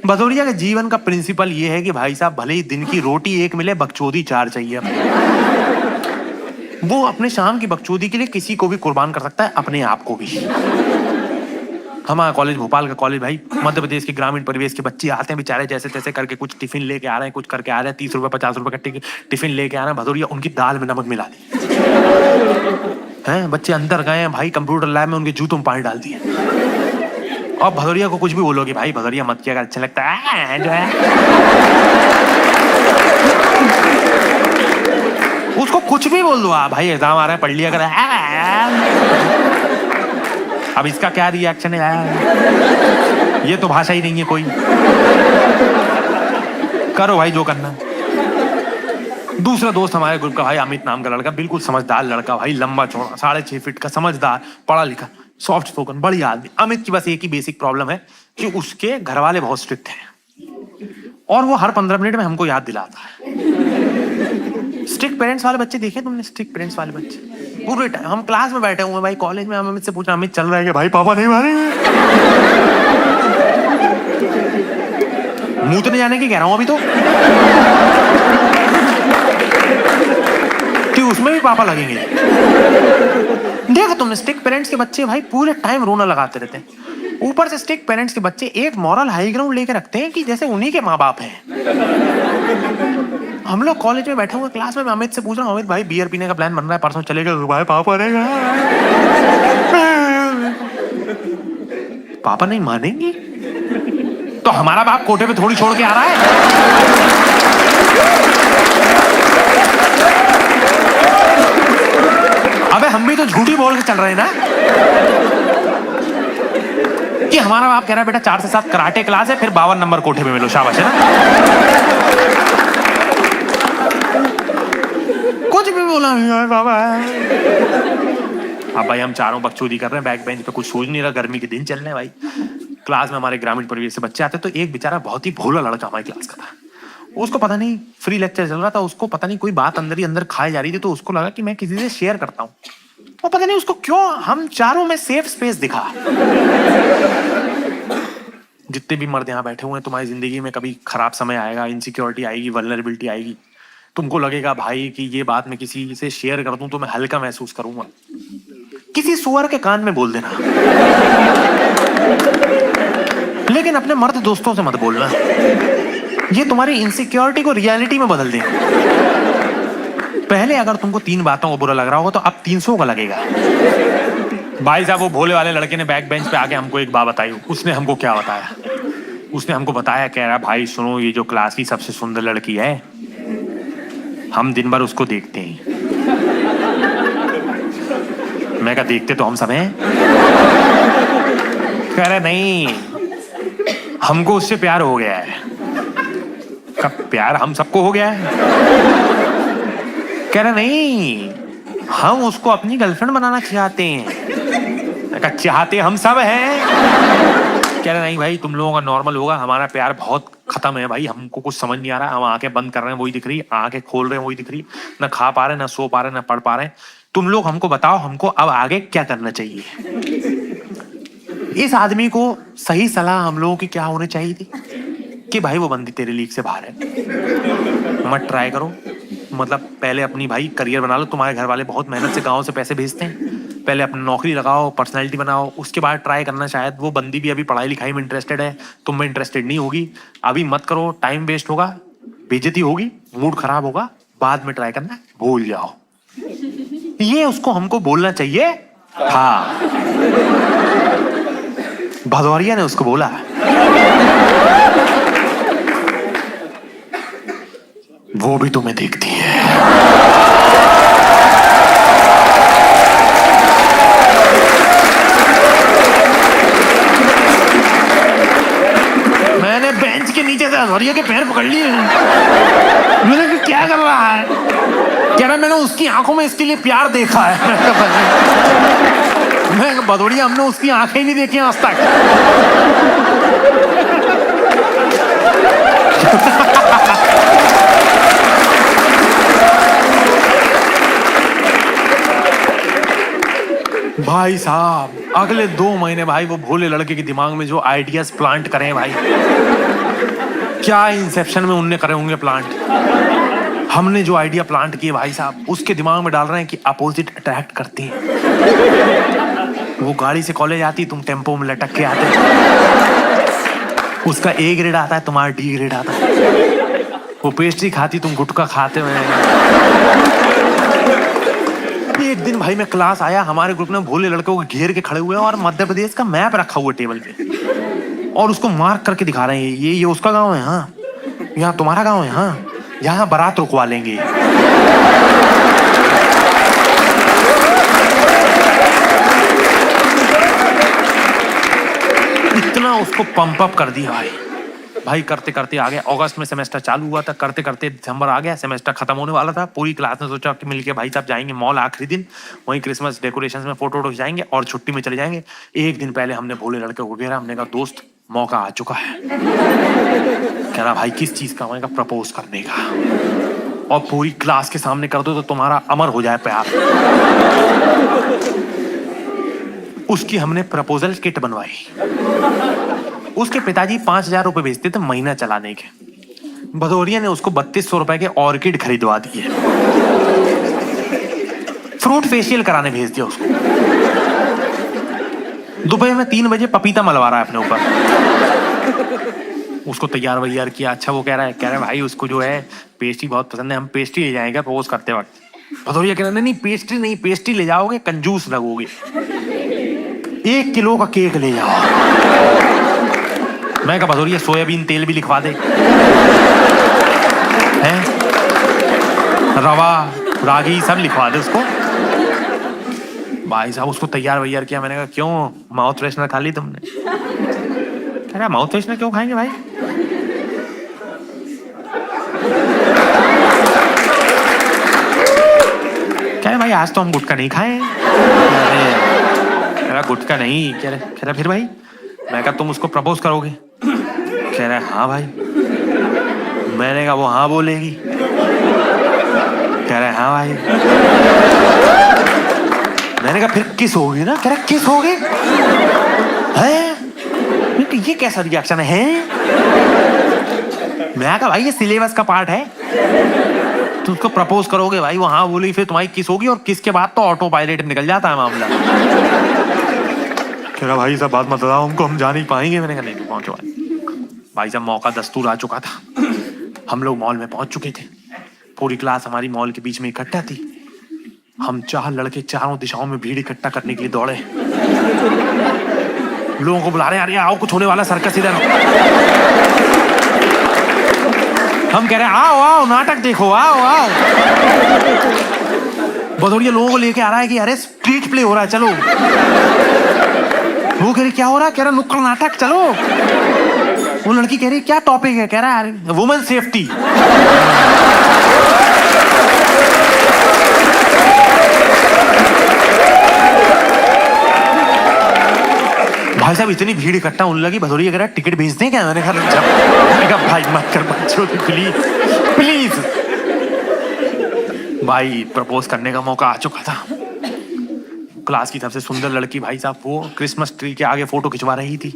भदौरिया के जीवन का प्रिंसिपल ये है कि भाई साहब भले ही दिन की रोटी 1 मिले, बकचोदी 4 चाहिए। वो अपने शाम की बकचोदी के लिए किसी को भी कुर्बान कर सकता है, अपने आप को भी। हमारा कॉलेज भोपाल का कॉलेज भाई, मध्य प्रदेश के ग्रामीण परिवेश के बच्चे आते हैं बेचारे जैसे तैसे करके, कुछ टिफिन लेके आ रहे हैं, कुछ करके आ रहे हैं, 30 रुपए 50 रुपए का टिफिन लेके आ रहे हैं, भदौरिया उनकी दाल में नमक मिला दी हैं। बच्चे अंदर गए हैं भाई, कंप्यूटर लैब में उनके जूतों में पानी डाल दिए। और भदौरिया को कुछ भी बोलोगे भाई, भदौरिया मत किया, अच्छा लगता है जो है, उसको कुछ भी बोल दो आप, भाई एग्जाम आ रहा है पढ़ लिया कर, अब इसका क्या रिएक्शन है यार, ये तो भाषा ही नहीं है कोई, करो भाई जो करना। दूसरा दोस्त हमारे ग्रुप का भाई अमित नाम का लड़का, बिल्कुल समझदार लड़का भाई, लंबा चौड़ा 6.5 फीट का, समझदार, पढ़ा लिखा, सॉफ्ट स्पोकन, बढ़िया आदमी। अमित की बस एक ही बेसिक प्रॉब्लम है कि उसके घर वाले बहुत स्ट्रिक्ट हैं और वो हर 15 मिनट में हमको याद दिलाता है। स्ट्रिक्ट पेरेंट्स वाले बच्चे देखे तुमने? स्ट्रिक्ट पेरेंट्स वाले बच्चे पूरे टाइम, हम क्लास में बैठे हुए हैं भाई कॉलेज में, हम अमित से पूछना, अमित चल रहा है कि भाई पापा नहीं मारेंगे? मुंह तो नहीं जाने की कह रहा हूं अभी तो, कि उसमें भी पापा लगेंगे। देखो तुमने, स्ट्रिक्ट पेरेंट्स के बच्चे भाई पूरे टाइम रोना लगाते रहते हैं, ऊपर से स्ट्रिक्ट पेरेंट्स के बच्चे एक मॉरल हाई ग्राउंड लेके रखते हैं कि जैसे उन्हीं के माँ बाप हैं। हम लोग कॉलेज में बैठे हुए क्लास में, मैं अमित से पूछ रहा हूँ, अमित भाई बियर पीने का प्लान बन रहा है, परसों चलेगा? भाई पापा रहेगा, पापा नहीं मानेंगे तो हमारा बाप कोठे पे थोड़ी छोड़ के आ रहा है। अबे हम भी तो झूठी बोल के चल रहे हैं ना, कि हमारा बाप कह रहा है बेटा 4 से 7 कराटे क्लास है, फिर 52 नंबर कोठे पे मिलो, शाबाश है ना। कुछ भी बोला बाबा। अब भाई हम चारों बकचोदी कर रहे हैं, बैक बेंच पे, कुछ सोच नहीं रहा, गर्मी के दिन चल रहे हैं भाई। क्लास में हमारे ग्रामीण परिवेश से बच्चे आते, तो एक बेचारा बहुत ही भोला लड़का हमारी क्लास का था, उसको पता नहीं फ्री लेक्चर चल रहा था, उसको पता नहीं कोई बात अंदर ही अंदर खाई जा रही थी, तो उसको लगा कि मैं किसी से शेयर करता हूँ, वो पता नहीं उसको क्यों हम चारों में सेफ स्पेस दिखा। जितने भी मर्द यहाँ बैठे हुए हैं, तुम्हारी जिंदगी में कभी खराब समय आएगा, इनसिक्योरिटी आएगी, वल्नरेबिलिटी आएगी, तुमको लगेगा भाई कि ये बात मैं किसी से शेयर कर दूं तो मैं हल्का महसूस करूंगा, किसी सुअर के कान में बोल देना, लेकिन अपने मर्द दोस्तों से मत बोलना, ये तुम्हारी इनसिक्योरिटी को रियलिटी में बदल देगा। पहले अगर तुमको 3 बातों को बुरा लग रहा होगा तो अब 300 का लगेगा। भाई साहब वो भोले वाले लड़के ने बैक बेंच पे आके हमको एक बात बताई। उसने हमको क्या बताया? उसने हमको बताया, कह रहा भाई सुनो, ये जो क्लास की सबसे सुंदर लड़की है, हम दिन भर उसको देखते हैं। मैं कहा देखते तो हम सब हैं। कह रहा नहीं, हमको उससे प्यार हो गया है। कब प्यार हम सबको हो गया है? कह रहा नहीं, हम उसको अपनी गर्लफ्रेंड बनाना चाहते हैं। चाहते हम सब हैं। कह रहा नहीं भाई, तुम लोगों का नॉर्मल होगा, हमारा प्यार बहुत खत्म है भाई, हमको कुछ समझ नहीं आ रहा, हम आंखें बंद कर रहे हैं वही दिख रही, आंखें खोल रहे हैं वही दिख रही, ना खा पा रहे, ना सो पा रहे, ना पढ़ पा रहे। तुम लोग हमको बताओ, हमको अब आगे क्या करना चाहिए? इस आदमी को सही सलाह हम लोगों की क्या होनी चाहिए थी कि भाई वो बंदी तेरे लीग से बाहर है, मत ट्राई करो, मतलब पहले अपनी भाई करियर बना लो। तुम्हारे घर वाले बहुत मेहनत से गांव से पैसे भेजते हैं, पहले अपनी नौकरी लगाओ, पर्सनैलिटी बनाओ, उसके बाद ट्राई करना। शायद वो बंदी भी अभी पढ़ाई लिखाई में इंटरेस्टेड है, तुम में इंटरेस्टेड नहीं होगी, अभी मत करो, टाइम वेस्ट होगा, बेइज्जती होगी, मूड खराब होगा, बाद में ट्राई करना, भूल जाओ। ये उसको हमको बोलना चाहिए। हाँ, भदौरिया ने उसको बोला। वो भी तुम्हें देखती है। मैंने बेंच के नीचे से भदौरिया के पैर पकड़ लिए। मैंने कहा क्या कर रहा है? कह रहा मैंने उसकी आंखों में इसके लिए प्यार देखा है। मैं भदौरिया, हमने उसकी आंखें ही नहीं देखी आज तक। भाई साहब अगले 2 महीने भाई वो भोले लड़के के दिमाग में जो आइडियाज प्लांट करें भाई, क्या इंसेप्शन में उनने करे होंगे प्लांट। हमने जो आइडिया प्लांट किए भाई साहब, उसके दिमाग में डाल रहे हैं कि अपोजिट अट्रैक्ट करती है। वो गाड़ी से कॉलेज आती, तुम टेम्पो में लटक के आते। उसका ए ग्रेड आता है, तुम्हारा डी ग्रेड आता है। वो पेस्ट्री खाती, तुम गुटखा खाते हुए। एक दिन भाई मैं क्लास आया, हमारे ग्रुप में भोले लड़कों को घेर के खड़े हुए और मध्य प्रदेश का मैप रखा हुआ टेबल पे और उसको मार्क करके दिखा रहे हैं, ये उसका गांव है, हाँ यहाँ तुम्हारा गांव है, हाँ यहाँ बारात रुकवा लेंगे। इतना उसको पंप अप कर दिया भाई करते करते आ गया। अगस्त में सेमेस्टर चालू हुआ था, करते करते दिसंबर आ गया, सेमेस्टर खत्म होने वाला था। पूरी क्लास ने सोचा कि मिलके भाई साहब जाएंगे मॉल आखिरी दिन, वहीं क्रिसमस डेकोरेशंस में फोटो जाएंगे और छुट्टी में चले जाएंगे। एक दिन पहले हमने भोले लड़के को घेरा, हमने कहा दोस्त मौका आ चुका है। कह रहा भाई किस चीज का? मैंने कहा प्रपोज करने का, और पूरी क्लास के सामने कर दो तो तुम्हारा अमर हो जाए प्यार। उसकी हमने प्रपोजल किट बनवाई। उसके पिताजी 5,000 रुपए भेजते थे महीना चलाने के। भदौरिया ने उसको 3200 रुपए के ऑर्किड खरीदवा दिए। फ्रूट फेशियल कराने भेज दिया उसको। दोपहर में 3 बजे पपीता मलवा रहा है अपने ऊपर। उसको तैयार वैयार किया। अच्छा वो कह रहा है भाई उसको जो है पेस्ट्री बहुत पसंद है, हम पेस्ट्री ले जाएंगे प्रपोज करते वक्त। भदौरिया कह रहा नहीं पेस्ट्री नहीं, पेस्ट्री ले जाओगे कंजूस लगोगे, 1 किलो का केक ले जाओ। मैं कहा भदौरिया सोयाबीन तेल भी लिखवा दे, हैं रवा रागी सब लिखवा दे उसको। भाई साहब उसको तैयार वैयार किया। मैंने कहा क्यों माउथ फ्रेशनर खा ली तुमने? कह रहा माउथ फ्रेशनर क्यों खाएंगे भाई? कह रहा भाई आज तो हम गुटखा नहीं खाए। कह रहा गुटखा नहीं। कह रहा फिर भाई? मैं कहा तुम उसको प्रपोज करोगे? कह रहा हाँ भाई। मैंने कहा वो हाँ बोलेगी? कह रहा हाँ भाई। मैंने कहा फिर किस होगी ना? कह रहा किस होगी है? ये कैसा रिएक्शन है? मैं कहा भाई ये सिलेबस का पार्ट है, तुम उसको प्रपोज करोगे भाई, वो हाँ बोली फिर तुम्हारी किस होगी, और किस के बाद तो ऑटो पायलट निकल जाता है मामला। कह रहा भाई सब बात मत बताओ हमको, हम जा नहीं पाएंगे। मैंने कहा नहीं पहुंचो भाई साहब। मौका दस्तूर आ चुका था। हम लोग मॉल में पहुंच चुके थे। पूरी क्लास हमारी मॉल के बीच में इकट्ठा थी। हम 4 लड़के चारों दिशाओं में भीड़ इकट्ठा करने के लिए दौड़े। लोगों को बुला रहे हैं, अरे आओ कुछ होने वाला, सर्कस इधर। हम कह रहे हैं आओ आओ नाटक देखो, आओ आओ। भदौरिया लोगों को लेके आ रहा है कि अरे स्ट्रीट प्ले हो रहा है चलो। वो कह रही क्या हो रहा है? कह रहा नुक्कड़ नाटक चलो। वो लड़की कह रही क्या टॉपिक है? कह रहा है वुमेन सेफ्टी। भाई साहब इतनी भीड़ इकट्ठा होने लगी। भदौरिया कह रहा टिकट भेज दें क्या? मैंने कहा भाई मत कर बच्चों प्लीज प्लीज। भाई प्रपोज करने का मौका आ चुका था। क्लास की सबसे सुंदर लड़की भाई साहब वो क्रिसमस ट्री के आगे फोटो खिंचवा रही थी।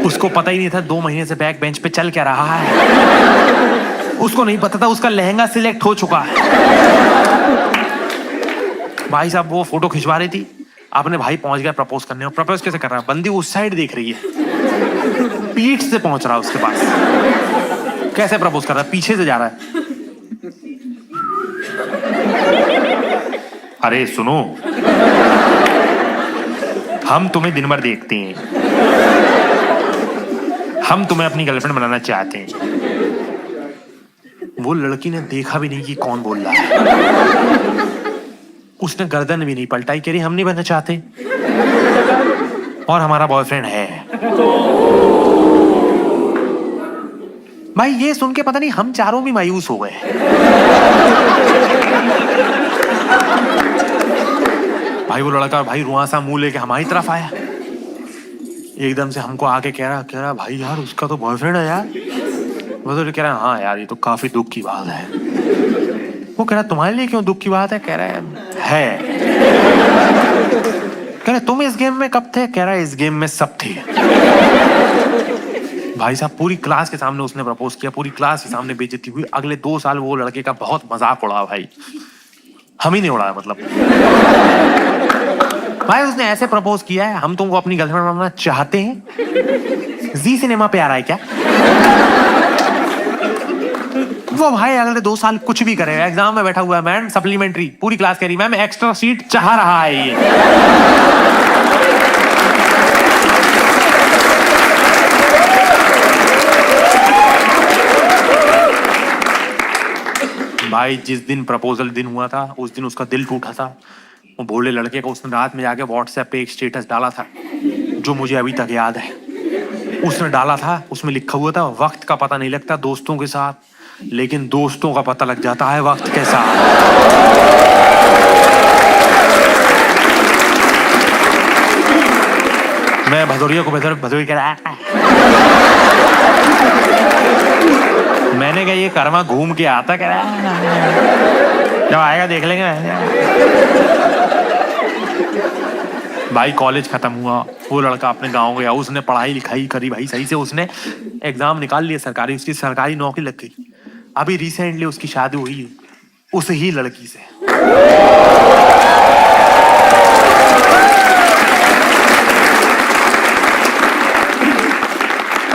उसको पता ही नहीं था 2 महीने से बैक बेंच पे चल क्या रहा है। उसको नहीं पता था उसका लहंगा सिलेक्ट हो चुका है। भाई साहब वो फोटो खिंचवा रही थी, अपने भाई पहुंच गया प्रपोज करने। और प्रपोज कैसे कर रहा है? बंदी उस साइड देख रही है, पीठ से पहुंच रहा है उसके पास। कैसे प्रपोज कर रहा है? पीछे से जा रहा है। अरे सुनो, हम तुम्हें दिन भर देखते हैं, हम तुम्हें अपनी गर्लफ्रेंड बनाना चाहते हैं। वो लड़की ने देखा भी नहीं कि कौन बोल रहा है। उसने गर्दन भी नहीं पलटाई, कह रही हम नहीं बनना चाहते और हमारा बॉयफ्रेंड है। भाई ये सुन के पता नहीं हम चारों भी मायूस हो गए। भाई वो लड़का भाई रुआसा मुंह लेके हमारी तरफ आया। एकदम से हमको आके कह रहा भाई यार उसका तो बॉयफ्रेंड है यार। वो तो कह रहा हाँ यार ये तो काफी दुख की बात है। वो कह रहा तुम्हारे लिए क्यों दुख की बात है? कह रहा है। कह रहा तुम इस गेम में कब थे? कह रहा इस गेम में सब थे। भाई साहब पूरी क्लास के सामने उसने प्रपोज किया, पूरी क्लास के सामने बेइज्जती हुई। अगले 2 साल वो लड़के का बहुत मजाक उड़ा भाई, हम ही नहीं उड़ाया मतलब। भाई उसने ऐसे प्रपोज किया है, हम तुमको अपनी गर्लफ्रेंड बनाना चाहते हैं, जी सिनेमा पे आ रहा है क्या? वो भाई अगले 2 साल कुछ भी करे, एग्जाम में बैठा हुआ है, मैम सप्लीमेंट्री, पूरी क्लास कह रही मैम एक्स्ट्रा सीट चाह रहा है ये। भाई जिस दिन प्रपोजल दिन हुआ था उस दिन उसका दिल टूटा था। वो भोले लड़के को उसने रात में जाके व्हाट्सएप पे एक स्टेटस डाला था जो मुझे अभी तक याद है। उसने डाला था, उसमें लिखा हुआ था वक्त का पता नहीं लगता दोस्तों के साथ, लेकिन दोस्तों का पता लग जाता है वक्त के साथ। मैं भदौरिया को भदौरी कह रहा, मैंने कहा ये कर्मा घूम के आता, कह रहा जब आएगा देख लेंगे। भाई कॉलेज खत्म हुआ, वो लड़का अपने गांव गया, उसने पढ़ाई लिखाई करी भाई सही से, उसने एग्जाम निकाल लिया सरकारी, उसकी सरकारी नौकरी लग गई। अभी रिसेंटली उसकी शादी हुई उस ही लड़की से।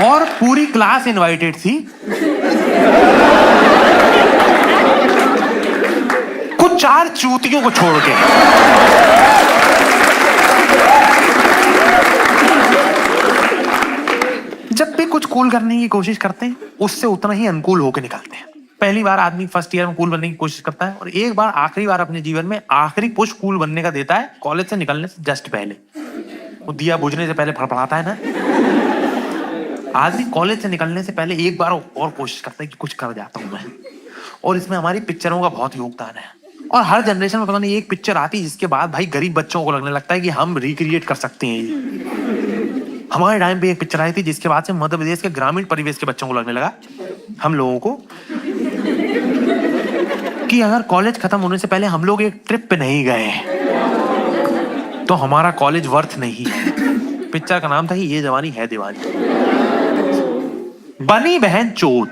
और पूरी क्लास इनवाइटेड थी, कुछ 4 चूतियों को छोड़ के। जब भी कुछ कूल करने की कोशिश करते हैं उससे उतना ही अनकूल होकर निकलते हैं। पहली बार आदमी फर्स्ट ईयर में कूल बनने की कोशिश करता है और एक बार आखिरी बार अपने जीवन में आखिरी पुश कूल बनने का देता है कॉलेज से निकलने से जस्ट पहले। वो दिया बुझने से पहले फड़फड़ाता है ना, आदमी कॉलेज से निकलने से पहले एक बार और कोशिश करता है कि कुछ कर जाता हूं मैं। और इसमें हमारी पिक्चरों का बहुत योगदान है। और हर जनरेशन में पता नहीं एक पिक्चर आती है जिसके बाद भाई गरीब बच्चों को लगने लगता है कि हम रिक्रिएट कर सकते हैं ये। हमारे टाइम पे एक पिक्चर आई थी जिसके बाद से मध्य प्रदेश के ग्रामीण परिवेश के बच्चों को लगने लगा, हम लोगों को, कि अगर कॉलेज खत्म होने से पहले हम लोग एक ट्रिप पे नहीं गए तो हमारा कॉलेज वर्थ नहीं है। पिक्चर का नाम था ये जवानी है दीवानी। बनी बहन चोट।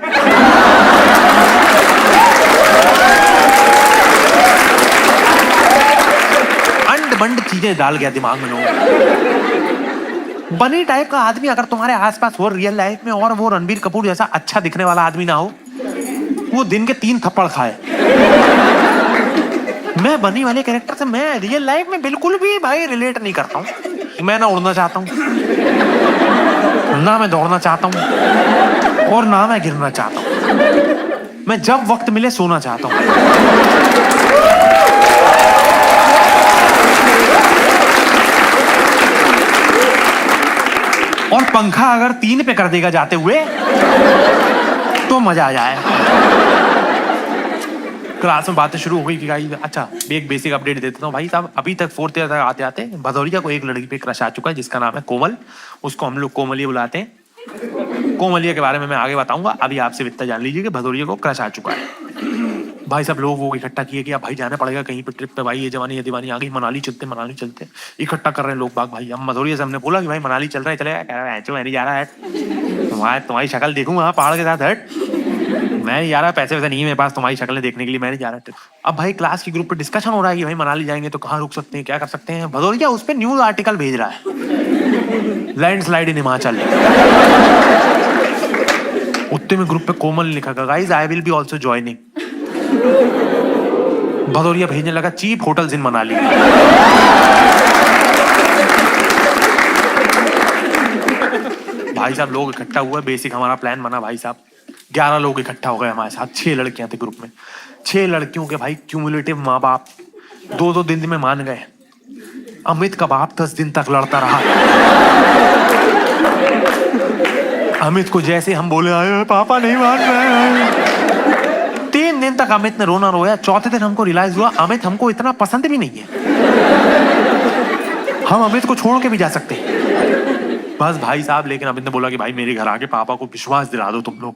अंड बंड चीजें डाल गया दिमाग में लोगों। बनी टाइप का आदमी अगर तुम्हारे आसपास हो रियल लाइफ में और वो रणबीर कपूर जैसा अच्छा दिखने वाला आदमी ना हो, वो दिन के 3 थप्पड़ खाए। मैं बनी वाले कैरेक्टर से मैं रियल लाइफ में बिल्कुल भी भाई रिलेट नहीं करता हूँ। मैं ना उड़ना चाहता हूँ, ना मैं दौड़ना चाहता हूँ, और ना मैं गिरना चाहता हूँ। मैं जब वक्त मिले सोना चाहता हूँ। और पंखा अगर 3 पे कर देगा जाते हुए तो मजा आ जाए। क्लास में बातें शुरू हो गई कि भाई अच्छा एक बेसिक अपडेट देता हूँ भाई साहब, अभी तक 4th ईयर तक आते आते भदौरिया को एक लड़की पे क्रश आ चुका है जिसका नाम है कोमल। उसको हम लोग कोमलिया बुलाते हैं। कोमलिया के बारे में मैं आगे बताऊंगा, अभी आपसे इतना जान लीजिए कि भदौरिया को क्रश आ चुका है। भाई सब लोग वो इकट्ठा किए कि अब भाई जाना पड़ेगा कहीं पे ट्रिप पे, भाई ये जवानी ये दीवानी आ गई, मनाली चलते। इकट्ठा कर रहे हैं लोग बाग। भाई हम भदौरिया से हमने बोला कि भाई मनाली चल रहा है, चलेगा? कह रहा है मैं नहीं जा रहा है, तुम्हारी शक्ल देखूंगा पहाड़ के साथ, हट मैं नहीं जा रहा, पैसे वैसे नहीं है मेरे पास तुम्हारी शक्लें देखने के लिए, मैं नहीं जा रहा। अब भाई क्लास की ग्रुप पे डिस्कशन हो रहा है कि भाई मनाली जाएंगे तो कहाँ रुक सकते हैं, क्या कर सकते हैं। भदौरिया उस पर न्यूज आर्टिकल भेज रहा है, लैंडस्लाइड इन हिमाचल। उत्ते में ग्रुप पे कोमल ने लिखा, guys I will be also joining. Bhadauria भेजने लगा चीप होटल्स इन मनाली। भाई साहब लोग इकट्ठा हुए, बेसिक हमारा प्लान बना। भाई साहब 11 लोग इकट्ठा हो गए हमारे साथ, 6 लड़कियां थे ग्रुप में। 6 लड़कियों के भाई क्यूमुलेटिव माँ बाप 2-2 दिन में मान गए। अमित का बाप 10 दिन तक लड़ता रहा। अमित को जैसे हम बोले आए पापा नहीं मान रहे, 3 दिन तक अमित ने रोना रोया। 4थे दिन हमको रियलाइज हुआ अमित हमको इतना पसंद भी नहीं है, हम अमित को छोड़ के भी जा सकते हैं। बस भाई साहब, लेकिन अमित ने बोला कि भाई मेरे घर आके पापा को विश्वास दिला दो तुम लोग।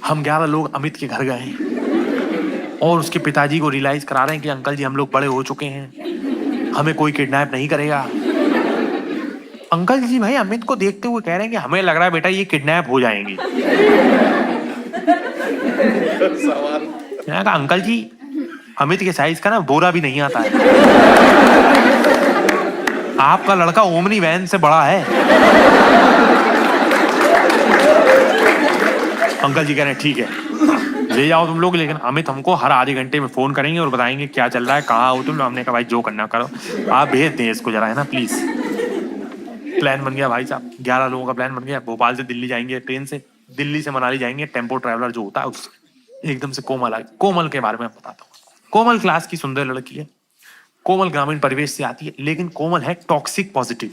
हम 11 लोग अमित के घर गए और उसके पिताजी को रियलाइज करा रहे हैं कि अंकल जी हम लोग बड़े हो चुके हैं, हमें कोई किडनैप नहीं करेगा। अंकल जी भाई अमित को देखते हुए कह रहे हैं कि हमें लग रहा है बेटा ये किडनैप हो जाएंगी। मैंने कहा अंकल जी अमित के साइज का ना बोरा भी नहीं आता है, आपका लड़का ओमनी वैन से बड़ा है। अंकल जी कह रहे हैं ठीक है ले जाओ तुम लोग, लेकिन अमित हमको हर आधे घंटे में फोन करेंगे और बताएंगे क्या चल रहा है, कहाँ हो तुम। हमने कहा भाई जो करना करो, आप भेज दें इसको जरा, है ना प्लीज। प्लान बन गया भाई साहब, 11 लोगों का प्लान बन गया। भोपाल से दिल्ली जाएंगे ट्रेन से, दिल्ली से मनाली जाएंगे टेम्पो ट्रैवलर जो होता है उससे। एकदम से कोमल आ गई। कोमल के बारे में बताता हूँ। कोमल क्लास की सुंदर लड़की है, कोमल ग्रामीण परिवेश से आती है, लेकिन कोमल है टॉक्सिक पॉजिटिव।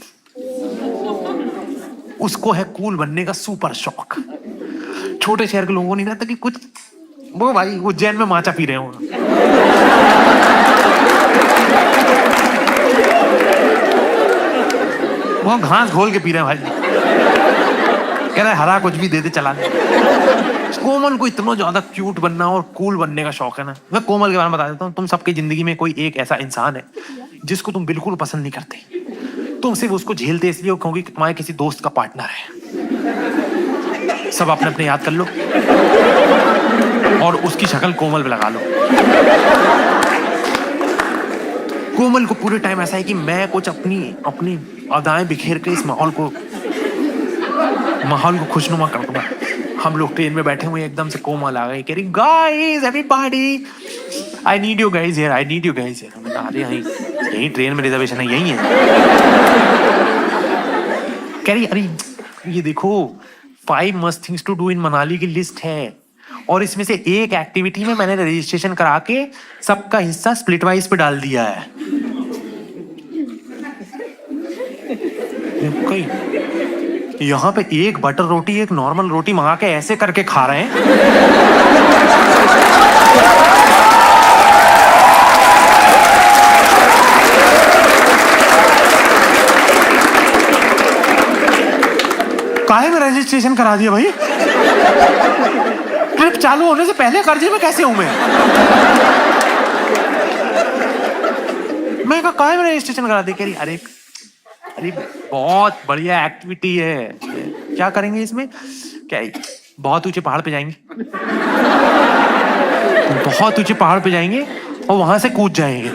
उसको है कूल बनने का सुपर शौक। छोटे शहर के लोगों को नहीं रहता कि कुछ वो भाई उज्जैन में माचा पी रहे हो, वो घास घोल के पी रहे हैं भाई, कह रहा है हरा कुछ भी दे दे चला दे। कोमल को इतना ज्यादा क्यूट बनना और कूल बनने का शौक है ना। मैं कोमल के बारे में बता देता हूँ। तुम सबकी जिंदगी में कोई एक ऐसा इंसान है जिसको तुम बिल्कुल पसंद नहीं करते, तुम सिर्फ उसको झेलते इसलिए क्योंकि तुम्हारे किसी दोस्त का पार्टनर है। सब अपने अपने याद कर लो और उसकी शक्ल कोमल पे लगा लो। कोमल को पूरे टाइम ऐसा है कि मैं कुछ अपनी अदाएं बिखेर के इस माहौल को खुशनुमा कर दूंगा। हम लोग ट्रेन में बैठे हुए एकदम से कोमल आ गई, कह रही guys everybody I need you guys here, I need you guys here. हमने कहा अरे यही ट्रेन में रिजर्वेशन है, यही है। कह रही अरे ये देखो 5 must things to do in Manali की लिस्ट है और इसमें से एक एक्टिविटी में मैंने रजिस्ट्रेशन करा के सबका हिस्सा स्प्लिट वाइज पे डाल दिया है। यहाँ पे एक बटर रोटी एक नॉर्मल रोटी मंगा के ऐसे करके खा रहे हैं। काहे में रजिस्ट्रेशन करा दिया भाई? ट्रिप चालू होने से पहले कर्जे में कैसे हूं मैं कहा काहे में रजिस्ट्रेशन करा दी? कह रही अरे बहुत बढ़िया एक्टिविटी है। क्या करेंगे इसमें? क्या बहुत ऊंचे पहाड़ पे जाएंगे, बहुत ऊंचे पहाड़ पे जाएंगे और वहां से कूद जाएंगे।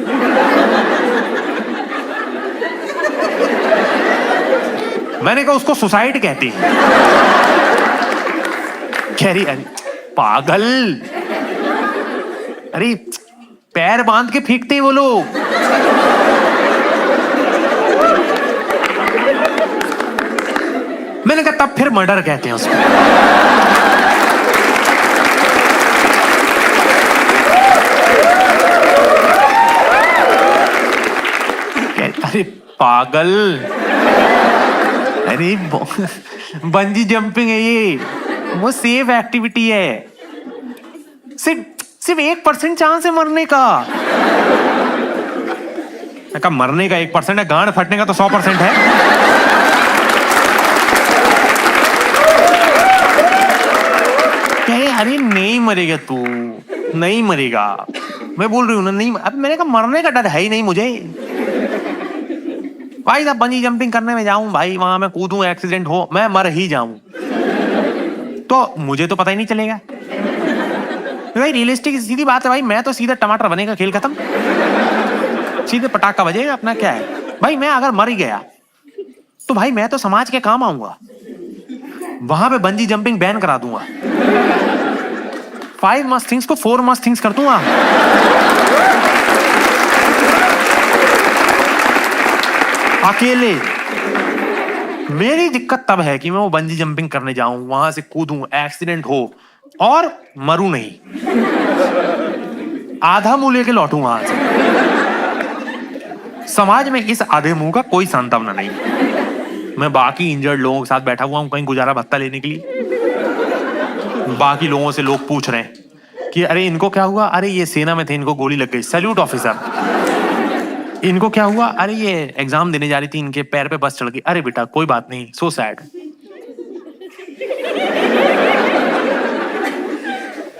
मैंने कहा उसको सुसाइड कहती है। कह रही अरे पागल, अरे पैर बांध के फेंकते हैं वो लोग। मैंने कहा तब फिर मर्डर कहते हैं उसको। अरे पागल, अरे बंजी जंपिंग है ये, वो सेफ एक्टिविटी है। सिर्फ 1% चांस है मरने का। मरने का 1% है, गांड फटने का तो 100% है। अरे नहीं मरेगा तू, नहीं मरेगा। मैं बोल रही हूँ ना नहीं। अब मैंने कहा मरने का डर है ही नहीं मुझे भाई साहब। बंजी जंपिंग करने में जाऊं भाई, वहां मैं कूदूं, एक्सीडेंट हो, मैं मर ही जाऊं तो मुझे तो पता ही नहीं चलेगा भाई। रियलिस्टिक सीधी बात है भाई, मैं तो सीधा टमाटर बनेगा, खेल खत्म, सीधे पटाखा बजेगा अपना। क्या है भाई, मैं अगर मर ही गया तो भाई मैं तो समाज के काम आऊंगा, वहां पे बंजी जंपिंग बैन करा दूंगा। 5 मस्ट थिंग्स को 4 मस्ट थिंग्स कर दूंगा। अकेले। मेरी दिक्कत तब है कि मैं वो बंजी जंपिंग करने जाऊं, वहां से कूदूं, एक्सीडेंट हो और मरूं नहीं, आधा मुंह लेके लौटूं वहां से। समाज में इस आधे मुंह का कोई सांत्वना नहीं। मैं बाकी इंजर्ड लोगों के साथ बैठा हुआ हूं कहीं गुजारा भत्ता लेने के लिए। बाकी लोगों से लोग पूछ रहे हैं कि अरे इनको क्या हुआ? अरे ये सेना में थे, इनको गोली लग गई, सैल्यूट ऑफिसर। इनको क्या हुआ? अरे ये एग्जाम देने जा रही थी, इनके पैर पे बस चढ़ गई। अरे बेटा कोई बात नहीं, सो सैड।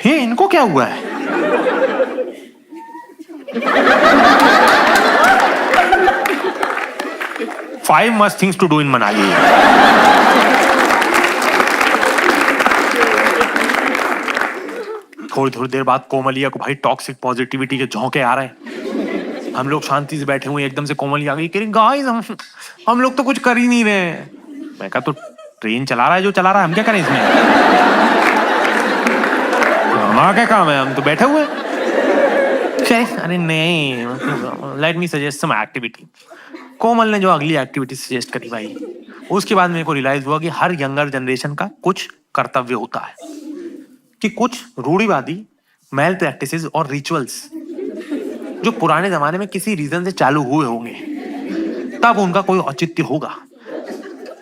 ये इनको क्या हुआ है? 5 must things to do in Manali. थोड़ी थोड़ी देर बाद कोमलिया को भाई टॉक्सिक पॉजिटिविटी के झोंके आ रहे हैं। हम लोग शांति से बैठे हुए, एकदम से कोमलिया आ गई, कह रही गाइस हम लोग तो कुछ कर ही नहीं रहे। मैं कहा तो ट्रेन चला रहा है जो चला रहा है, हम क्या करें इसमें? हमारा क्या काम है, हम तो बैठे हुए। अरे नहीं, let me suggest some activity. Komal ने जो अगली एक्टिविटी सजेस्ट करी भाई, उसके बाद मेरे को रियलाइज हुआ कि हर यंगर जनरेशन का कुछ कर्तव्य होता है, कि कुछ रूढ़िवादी मेल प्रैक्टिसेस और रिचुअल्स जो पुराने जमाने में किसी रीजन से चालू हुए होंगे, तब उनका कोई औचित्य होगा,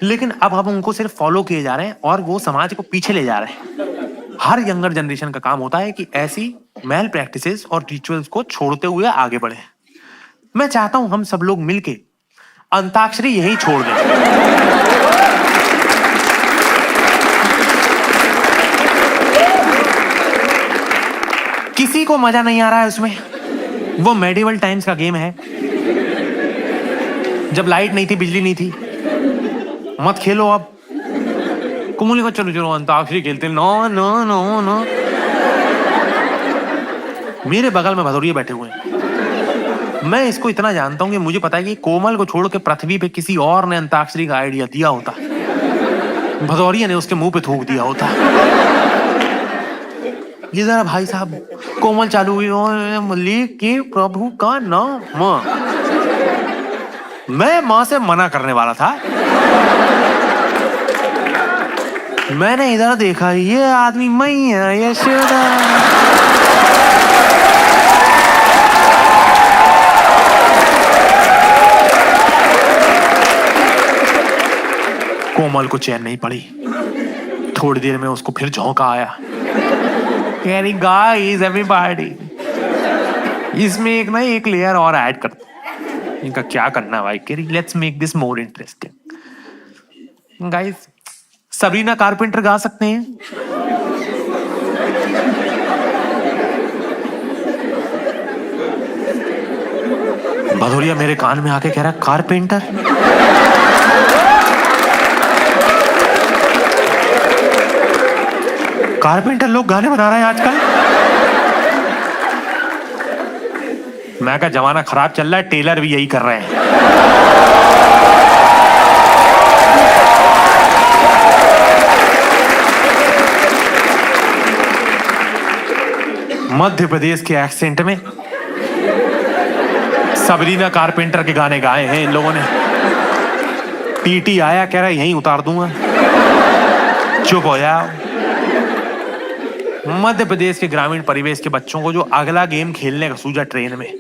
लेकिन अब हम उनको सिर्फ फॉलो किए जा रहे हैं और वो समाज को पीछे ले जा रहे हैं। हर यंगर जनरेशन का काम होता है कि ऐसी मेल प्रैक्टिसेस और रिचुअल्स को छोड़ते हुए आगे बढ़े। मैं चाहता हूं हम सब लोग मिलके अंताक्षरी यही छोड़ दें। किसी को मजा नहीं आ रहा है उसमें, वो मेडिवल टाइम्स का गेम है, जब लाइट नहीं थी, बिजली नहीं थी। मत खेलो अब। कुमुली को चलो चलो अंताक्षरी खेलते। No no no no. मेरे बगल में भदौरिया बैठे हुए हैं। मैं इसको इतना जानता हूं कि मुझे पता है कि कोमल को छोड़ के पृथ्वी पे किसी और ने अंताक्षरी का आइडिया दिया होता, भदौरिया ने उसके मुंह पे थूक दिया होता। ये जरा भाई साहब कोमल चालू हुई, मलिक के प्रभु का नाम। मैं मां से मना करने वाला था, मैंने इधर देखा, ये आदमी मैया यशोदा। कोमल को चैन नहीं पड़ी। थोड़ी देर में उसको फिर झोंका आया, गाइस एवरीबॉडी, इसमें एक लेयर और ऐड कर। इनका क्या करना भाई? कह रही let's make this more interesting. Guys Sabrina carpenter गा सकते हैं? भदौरिया मेरे कान में आके कह रहा कारपेंटर। कारपेंटर लोग गाने बना रहे हैं आजकल। मैं कहा जमाना खराब चल रहा है, टेलर भी यही कर रहे हैं। मध्य प्रदेश के एक्सेंट में सबरीना कारपेंटर के गाने गाए हैं इन लोगों ने। टीटी आया, कह रहा यहीं उतार दूंगा, चुप हो जाओ। मध्य प्रदेश के ग्रामीण परिवेश के बच्चों को जो अगला गेम खेलने का सूझा ट्रेन में,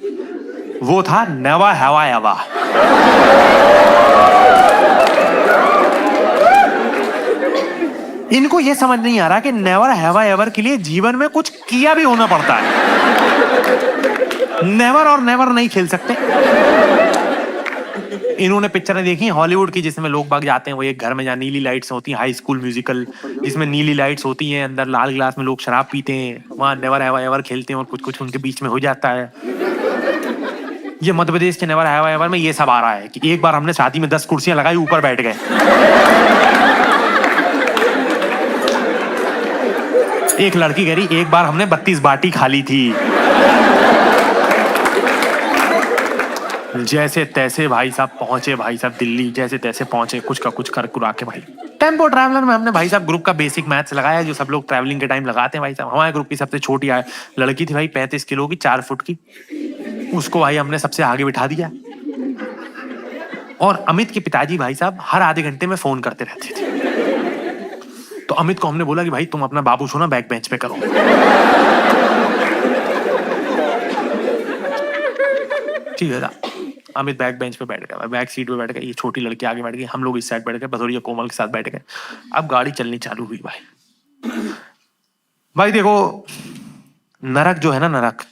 वो था नेवा हैवा एवा। इनको ये समझ नहीं आ रहा कि नेवर हैवा एवर के लिए जीवन में कुछ किया भी होना पड़ता है। नेवर और नेवर नहीं खेल सकते। इन्होंने पिक्चरें देखी हॉलीवुड की, जिसमें लोग बाग जाते हैं वो एक घर में, जहाँ नीली लाइट्स होती हैं, हाई स्कूल म्यूजिकल, जिसमें नीली लाइट्स होती हैं, अंदर लाल गिलास में लोग शराब पीते हैं, वहां नेवर हैवा एवर खेलते हैं और कुछ कुछ उनके बीच में हो जाता है। ये मध्य प्रदेश के नेवर हैवा एवर में ये सब आ रहा है कि एक बार हमने शादी में 10 कुर्सियां लगाई, ऊपर बैठ गए। एक लड़की कह रही एक बार हमने 32 बाटी खा ली थी। जैसे तैसे भाई साहब पहुंचे, भाई साहब दिल्ली जैसे तैसे पहुंचे, कुछ का कुछ कर कुरा के भाई। टेम्पो ट्रैवलर में हमने भाई साहब ग्रुप का बेसिक मैथ्स लगाया, जो सब लोग ट्रैवलिंग के टाइम लगाते हैं भाई साहब। हमारे ग्रुप की सबसे छोटी लड़की थी भाई, 35 किलो की, 4 फुट की। उसको भाई हमने सबसे आगे बिठा दिया। और अमित के पिताजी भाई साहब हर आधे घंटे में फोन करते रहते थे। तो अमित को हमने बोला कि भाई तुम अपना बाबू सोना बैक बेंच पे करो। ठीक है, अमित बैक बेंच पे बैठ गया, बैक सीट पे बैठ गया, ये छोटी लड़की आगे बैठ गई, हम लोग इस साइड बैठ गए, भदौरिया कोमल के साथ बैठ गए। अब गाड़ी चलनी चालू हुई भाई। भाई देखो, नरक जो है ना, नरक,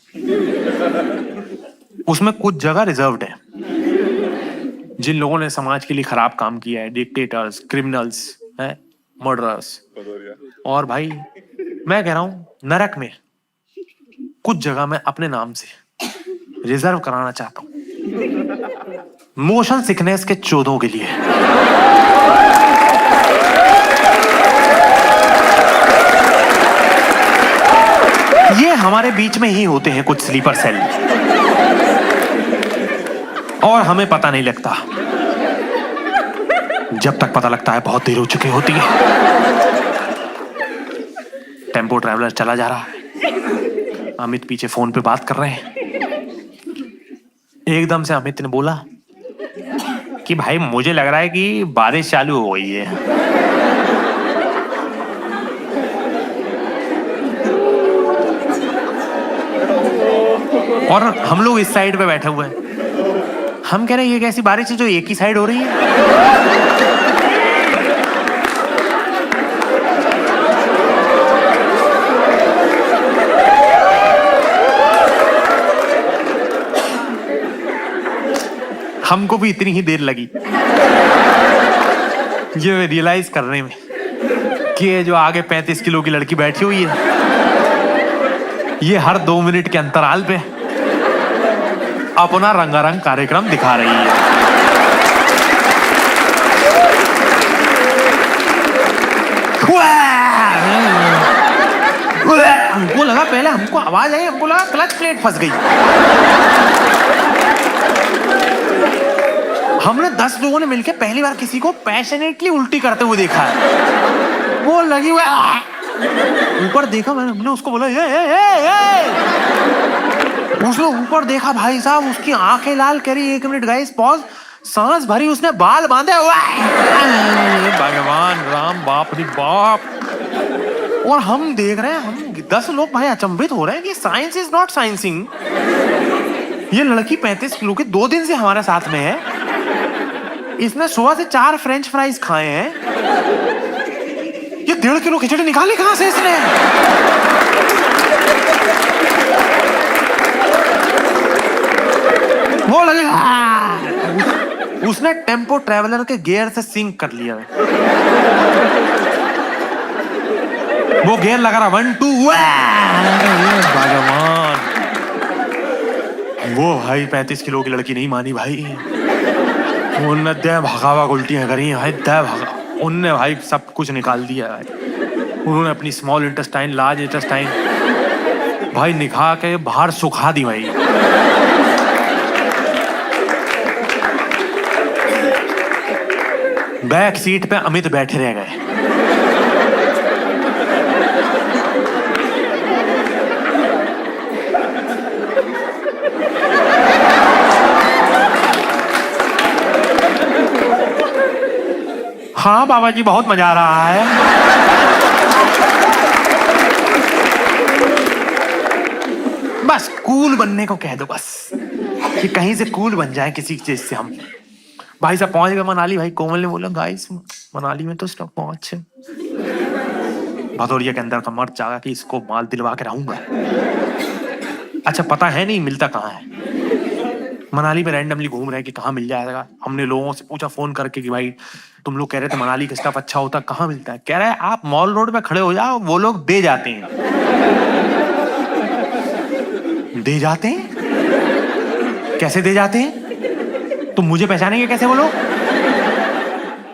उसमें कुछ जगह रिजर्व्ड है। जिन लोगों ने समाज के लिए खराब काम किया है, डिक्टेटर्स, क्रिमिनल्स है, मर्डरर्स। और भाई मैं कह रहा हूं नरक में कुछ जगह मैं अपने नाम से रिजर्व कराना चाहता हूं। मोशन सिकनेस के चौदों के लिए। ये हमारे बीच में ही होते हैं कुछ स्लीपर सेल, और हमें पता नहीं लगता। जब तक पता लगता है बहुत देर हो चुकी होती है। टेम्पो ट्रैवलर चला जा रहा है, अमित पीछे फोन पे बात कर रहे हैं। एकदम से अमित ने बोला कि भाई मुझे लग रहा है कि बारिश चालू हो गई है। और हम लोग इस साइड पे बैठे हुए हैं। हम कह रहे हैं ये कैसी बारिश है जो एक ही साइड हो रही है। हमको भी इतनी ही देर लगी ये रियलाइज करने में कि ये जो आगे 35 किलो की लड़की बैठी हुई है, ये हर 2 मिनट के अंतराल पे अपना रंगारंग कार्यक्रम दिखा रही है। हमको लगा, पहले हमको आवाज आई, हमको लगा क्लच प्लेट फंस गई। हमने 10 लोगों ने मिलकर पहली बार किसी को पैशनेटली उल्टी करते हुए देखा है। वो लगी हुई ऊपर देखा, हमने उसको बोला ए। उसने ऊपर देखा, भाई साहब उसकी आंखें लाल करी। 1 मिनट गाइस पॉज, सांस भरी, उसने बाल बांधे। भगवान राम, बाप रे बाप। और हम देख रहे हैं, हम 10 लोग भाई अचंभित हो रहे हैं कि साइंस इज नॉट साइंसिंग। ये लड़की 35 किलो की 2 दिन से हमारे साथ में है। इसने सुबह से 4 फ्रेंच फ्राइज खाए हैं। ये 1.5 किलो खिचड़ी निकाली कहां से इसने? वो लगे उसने टेम्पो ट्रैवलर के गियर से सिंक कर लिया। वो गियर लगा रहा 1 2 भगवान। वो भाई 35 किलो की लड़की नहीं मानी भाई। उनने दे भगावा उल्टियां करी भाई, दे भगा। उनने भाई सब कुछ निकाल दिया भाई। उन्होंने अपनी स्मॉल इंटेस्टाइन, लार्ज इंटेस्टाइन भाई निकाल के बाहर सुखा दी भाई। बैक सीट पे अमित बैठे रह गए। हाँ बाबा जी, बहुत मजा आ रहा है। बस कूल बनने को कह दो, बस कि कहीं से कूल बन जाए किसी चीज से हम। भाई साहब पहुंच गए मनाली। भाई कोमल ने बोला गाइस मनाली में तो स्टॉप पहुंच। भदौरिया के अंदर का मर्द चाहा कि इसको माल दिलवा के रहूंगा। अच्छा पता है नहीं मिलता कहाँ है। मनाली में रैंडमली घूम रहे कि कहाँ मिल जाएगा। हमने लोगों से पूछा फोन करके कि भाई तुम लोग कह रहे थे मनाली का स्टफ अच्छा होता, कहाँ मिलता है? कह रहे हैं आप मॉल रोड पे खड़े हो जाओ, वो लोग दे जाते हैं। दे जाते हैं? कैसे दे जाते हैं? तुम मुझे पहचानेंगे कैसे वो लोग?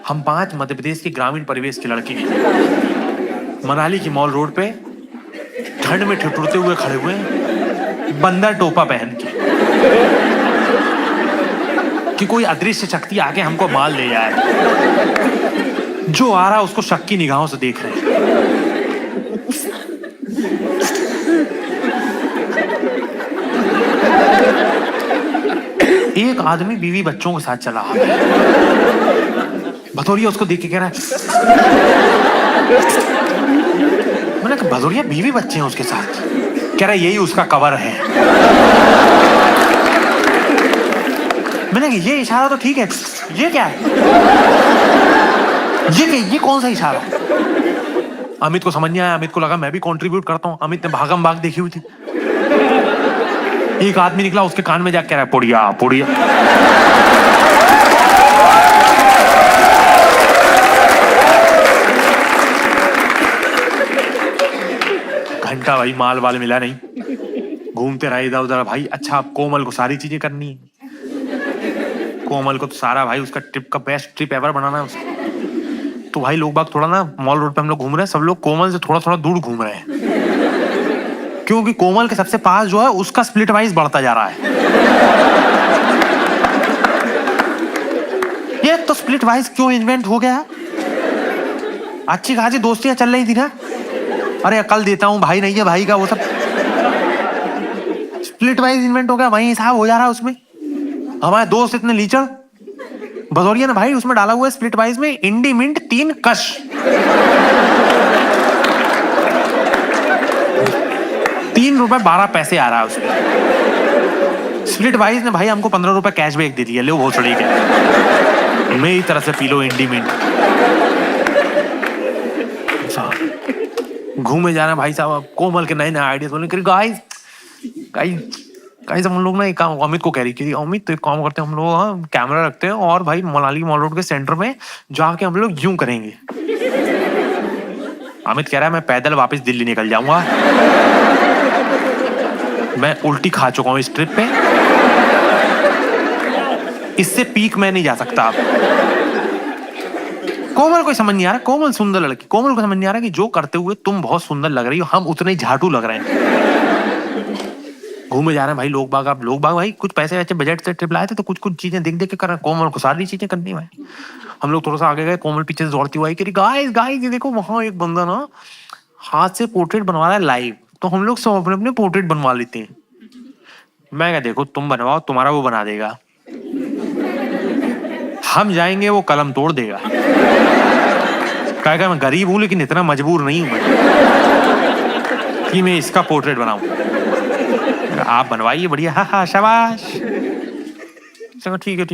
हम 5 मध्य प्रदेश के ग्रामीण परिवेश के लड़के मनाली की मॉल रोड पे ठंड में ठिठुरते हुए खड़े हुए, बंदर टोपा पहन के, कि कोई अदृश्य शक्ति आके हमको माल ले जाए। जो आ रहा है उसको शक की निगाहों से देख रहे हैं। एक आदमी बीवी बच्चों के साथ चला। भदौरिया उसको देख के कह रहा है, मैंने कहा भदौरिया बीवी बच्चे हैं उसके साथ? कह रहा है यही उसका कवर है। मैंने कहा ये इशारा तो ठीक है, ये क्या है? ये कौन सा इशारा? अमित को समझ नहीं आया। अमित को लगा मैं भी कंट्रीब्यूट करता हूँ। अमित ने भागम भाग देखी हुई थी। एक आदमी निकला, उसके कान में जाके कह रहा है पुड़िया पुड़िया। घंटा भाई माल वाल मिला नहीं। घूमते रहे इधर उधर भाई। अच्छा अब कोमल को सारी चीजें करनी है। कोमल को तो सारा भाई उसका ट्रिप का बेस्ट ट्रिप एवर बनाना है उसको। तो भाई लोग बाग थोड़ा ना मॉल रोड पे हम लोग घूम रहे हैं, सब लोग कोमल से थोड़ा थोड़ा दूर घूम रहे हैं, क्योंकि कोमल के सबसे पास जो है उसका स्प्लिट वाइज बढ़ता जा रहा है। ये तो स्प्लिट वाइज क्यों इन्वेंट हो गया? अच्छी खासी दोस्तियां चल रही थी ना। अरे कल देता हूँ, भाई नहीं है भाई का वो सब, स्प्लिट वाइज इन्वेंट हो गया, वही हिसाब हो जा रहा है उसमें। हमारे दोस्त इतने लीचड़, भदौरिया ने भाई उसमें डाला हुआ है स्प्लिट वाइज में इंडी मिंट 3 कश। ₹3.12 आ रहा है उसमें। स्प्लिट वाइज ने भाई हमको ₹15 कैशबैक दे दिया, ले वो भोसड़ी के, मेरी तरह से पी लो इंडी मिंट। घूमे जाना भाई साहब, कोमल के नए नए आइडियाज बोले, गाइस गाइस गाइस हम लोग ना एक काम, अमित को कह रही थी, अमित तो एक काम करते हैं हम लोग, कैमरा रखते हैं और भाई मनाली मॉल रोड के सेंटर में जाके हम लोग यूं करेंगे। अमित कह रहा है मैं पैदल वापस दिल्ली निकल जाऊंगा, मैं उल्टी खा चुका हूं इस ट्रिप पे, इससे पीक मैं नहीं जा सकता अब। कोमल को समझ नहीं आ रहा, कोमल सुंदर लड़की, कोमल को समझ नहीं आ रहा कि जो करते हुए तुम बहुत सुंदर लग रही हो, हम उतने ही झाटू लग रहे हैं। घूमे जा रहे हैं भाई लोग बाग, अब लोग बाग भाई कुछ पैसे वैसे बजट से ट्रिप लाए थे, तो कुछ कुछ चीजें देख देख के कर रहे हैं। कोमल को सारी चीजें करनी भाई। हम लोग थोड़ा सा आगे गए, कोमल पीछे से दौड़ती हुई कि गाइस गाइस ये देखो वहां एक बंदा ना हाथ से पोर्ट्रेट बनवा रहा है लाइव, तो हम लोग सब अपने अपने पोर्ट्रेट बनवा लेते हैं। मैं क्या, देखो तुम बनवाओ, तुम्हारा वो बना देगा, हम जाएंगे वो कलम तोड़ देगा। कहेगा मैं गरीब हूं लेकिन इतना मजबूर नहीं हूं मैं कि मैं इसका पोर्ट्रेट बनाऊं। आप बनवाइए बढ़िया, हाँ हाँ शाबाश। ठीक है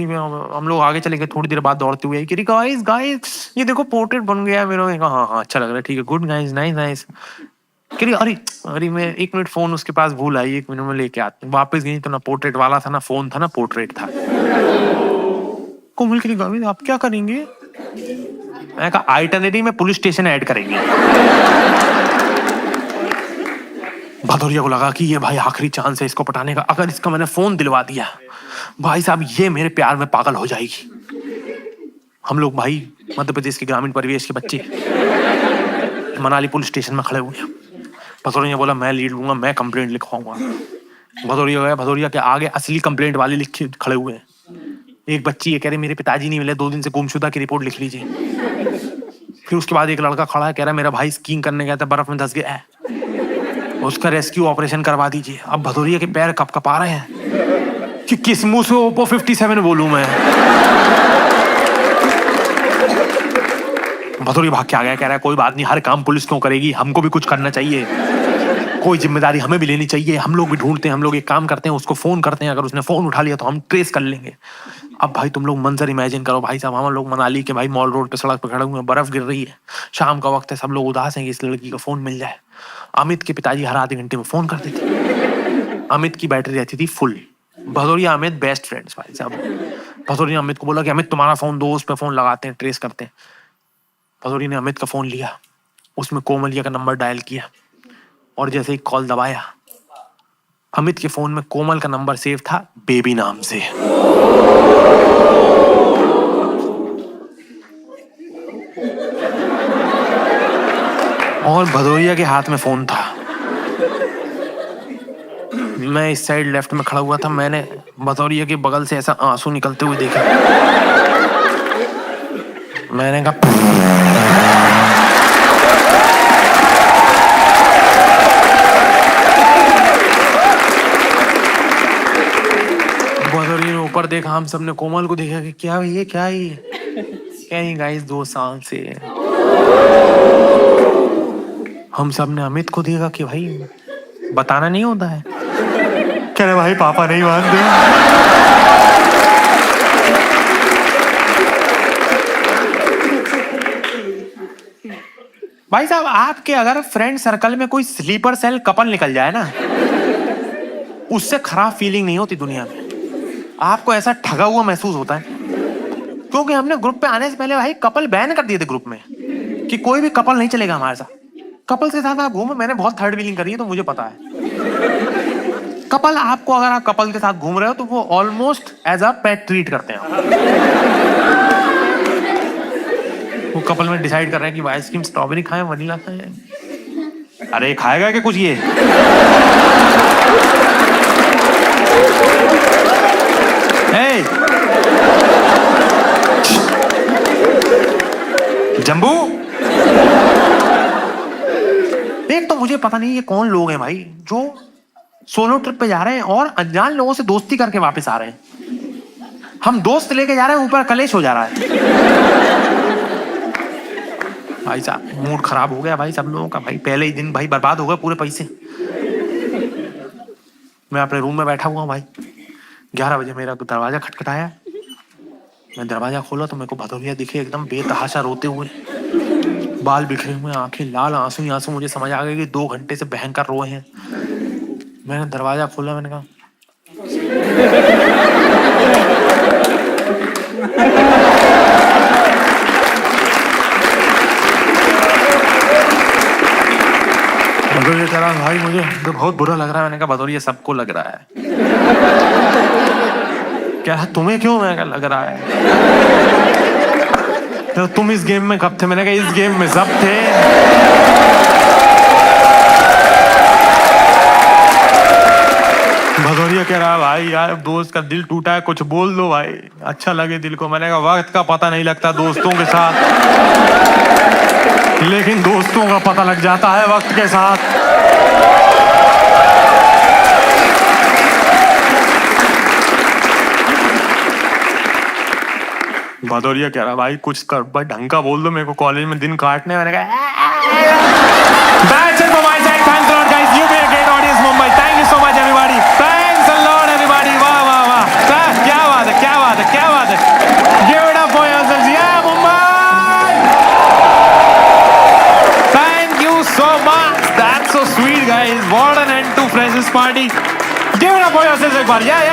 हम लोग आगे चलेंगे। थोड़ी देर बाद दौड़ते हुए कि गाइस गाइस ये देखो पोर्ट्रेट बन गया मेरा। हाँ हाँ अच्छा लग रहा है, ठीक है गुड गाइस नाइस नाइस। अरे अरे मैं 1 मिनट फोन उसके पास भूल आई, 1 मिनट में लेके आती हूँ। वापस गई तो ना पोर्ट्रेट वाला था ना फोन था ना पोर्ट्रेट था। कोमल गाइस आप क्या करेंगे? मैं कहा आइटनरी में पुलिस स्टेशन ऐड करेंगे। भदौरिया को लगा कि ये भाई आखिरी चांस है इसको पटाने का, अगर इसका मैंने फोन दिलवा दिया भाई साहब ये मेरे प्यार में पागल हो जाएगी। हम लोग भाई मध्य प्रदेश के ग्रामीण परिवेश के बच्चे मनाली पुलिस स्टेशन में खड़े हुए। भदौरिया बोला मैं लीड लूंगा, मैं कंप्लेंट लिखवाऊंगा। भदौरिया गया, भदौरिया के आगे असली कंप्लेंट वाले लिखे खड़े हुए हैं। एक बच्ची है कह रही मेरे पिताजी नहीं मिले, 2 दिन से गुमशुदा की रिपोर्ट लिख लीजिए। फिर उसके बाद एक लड़का खड़ा है कह रहा है मेरा भाई स्कीइंग करने गया था, बर्फ में धंस गया है, उसका रेस्क्यू ऑपरेशन करवा दीजिए। अब भदौरिया के पैर कपकपा रहे हैं कि किस मुंह से ओप्पो 57 बोलूं मैं। भदौरिया भाग के आ गया, कह रहा है कोई बात नहीं, हर काम पुलिस क्यों करेगी, हमको भी कुछ करना चाहिए, कोई जिम्मेदारी हमें भी लेनी चाहिए, हम लोग भी ढूंढते हैं, हम लोग एक काम करते हैं उसको फोन करते हैं, अगर उसने फोन उठा लिया तो हम ट्रेस कर लेंगे। अब भाई तुम लोग मंजर इमेजिन करो भाई साहब, हम लोग मनाली के भाई मॉल रोड पे सड़क पे खड़े हुए हैं, बर्फ गिर रही है, शाम का वक्त है, सब लोग उदास हैं कि इस लड़की का फोन मिल जाए। अमित के पिताजी हर आधे घंटे में फोन करते थे, अमित की बैटरी रहती थी full. Bhadauria Amit best friends भाई साहब। भदौरिया अमित को बोला कि अमित तुम्हारा फोन दो, उस पर फोन लगाते हैं, ट्रेस करते हैं। भदौरिया ने अमित का फोन लिया, उसमें कोमलिया का नंबर डायल किया और जैसे ही कॉल दबाया अमित के फोन में कोमल का नंबर सेव था बेबी नाम से। और भदौरिया के हाथ में फोन था। मैं इस साइड लेफ्ट में खड़ा हुआ था, मैंने भदौरिया के बगल से ऐसा आंसू निकलते हुए देखा। मैंने कहा भदौरिया ने ऊपर देखा, हम सबने कोमल को देखा कि क्या है ये, क्या है ये? क्या ही गाइस 2 साल से। हम सब ने अमित को देखा कि भाई बताना नहीं होता है। कह रहे भाई पापा नहीं मानते। भाई साहब आपके अगर फ्रेंड सर्कल में कोई स्लीपर सेल कपल निकल जाए ना, उससे खराब फीलिंग नहीं होती दुनिया में। आपको ऐसा ठगा हुआ महसूस होता है, क्योंकि हमने ग्रुप पे आने से पहले भाई कपल बैन कर दिए थे ग्रुप में कि कोई भी कपल नहीं चलेगा हमारे साथ। कपल के साथ आप घूमो, मैंने बहुत थर्ड व्हीलिंग करी है तो मुझे पता है। कपल आपको, अगर आप कपल के साथ घूम रहे हो तो वो almost as a pet treat करते हैं। वो कपल में डिसाइड कर रहे हैं कि आइसक्रीम स्ट्रॉबेरी खाएं वनीला खाएं। अरे खाएगा क्या कुछ ये? हे जंबू, एक तो मुझे पता नहीं ये कौन लोग हैं भाई जो सोलो ट्रिप पे जा रहे हैं और अनजान लोगों से दोस्ती करके वापस आ रहे हैं। हम दोस्त लेके जा रहे हैं, ऊपर कलेश हो जा रहा है। भाई साहब मूड खराब हो गया भाई सब लोगों का। भाई पहले ही दिन भाई बर्बाद हो गए पूरे पैसे। मैं अपने रूम में बैठा हुआ हूँ भाई, 11 बजे मेरा दरवाजा खटखटाया। मैं दरवाजा खोला तो मेरे को भदौरिया दिखे एकदम बेतहाशा रोते हुए, बाल बिखरे हुए, आंखें लाल, आंसू ही आंसू। मुझे समझ आ गया कि 2 घंटे से भयंकर रोए हैं। मैंने दरवाजा खोला, मैंने कहा भदौरिया कह रहा भाई मुझे तो बहुत बुरा लग रहा है। मैंने कहा भदौरिया सबको लग रहा है। क्या तुम्हें क्यों? मैं लग रहा है तो तुम इस गेम में कब थे? मैंने कहा इस गेम में सब थे। भदौरिया कह रहा भाई यार दोस्त का दिल टूटा है, कुछ बोल दो भाई, अच्छा लगे दिल को। मैंने कहा वक्त का पता नहीं लगता दोस्तों के साथ, लेकिन दोस्तों का पता लग जाता है वक्त के साथ। भदौरिया कह रहा भाई कुछ कर भाई, ढंग का बोल दो, मेरे को कॉलेज में दिन काटने। मैंने कहा That's it for my side. Thanks a lot guys. You've been a great audience Mumbai. Thank you so much everybody. Thanks a lot everybody. वाह वाह वाह, क्या बात है, क्या बात है, क्या बात है। Give it up for yourselves. Yeah Mumbai. Thank you so much. That's so sweet guys. What an end to Freshers party. Give it up for yourselves एक बार. Yeah.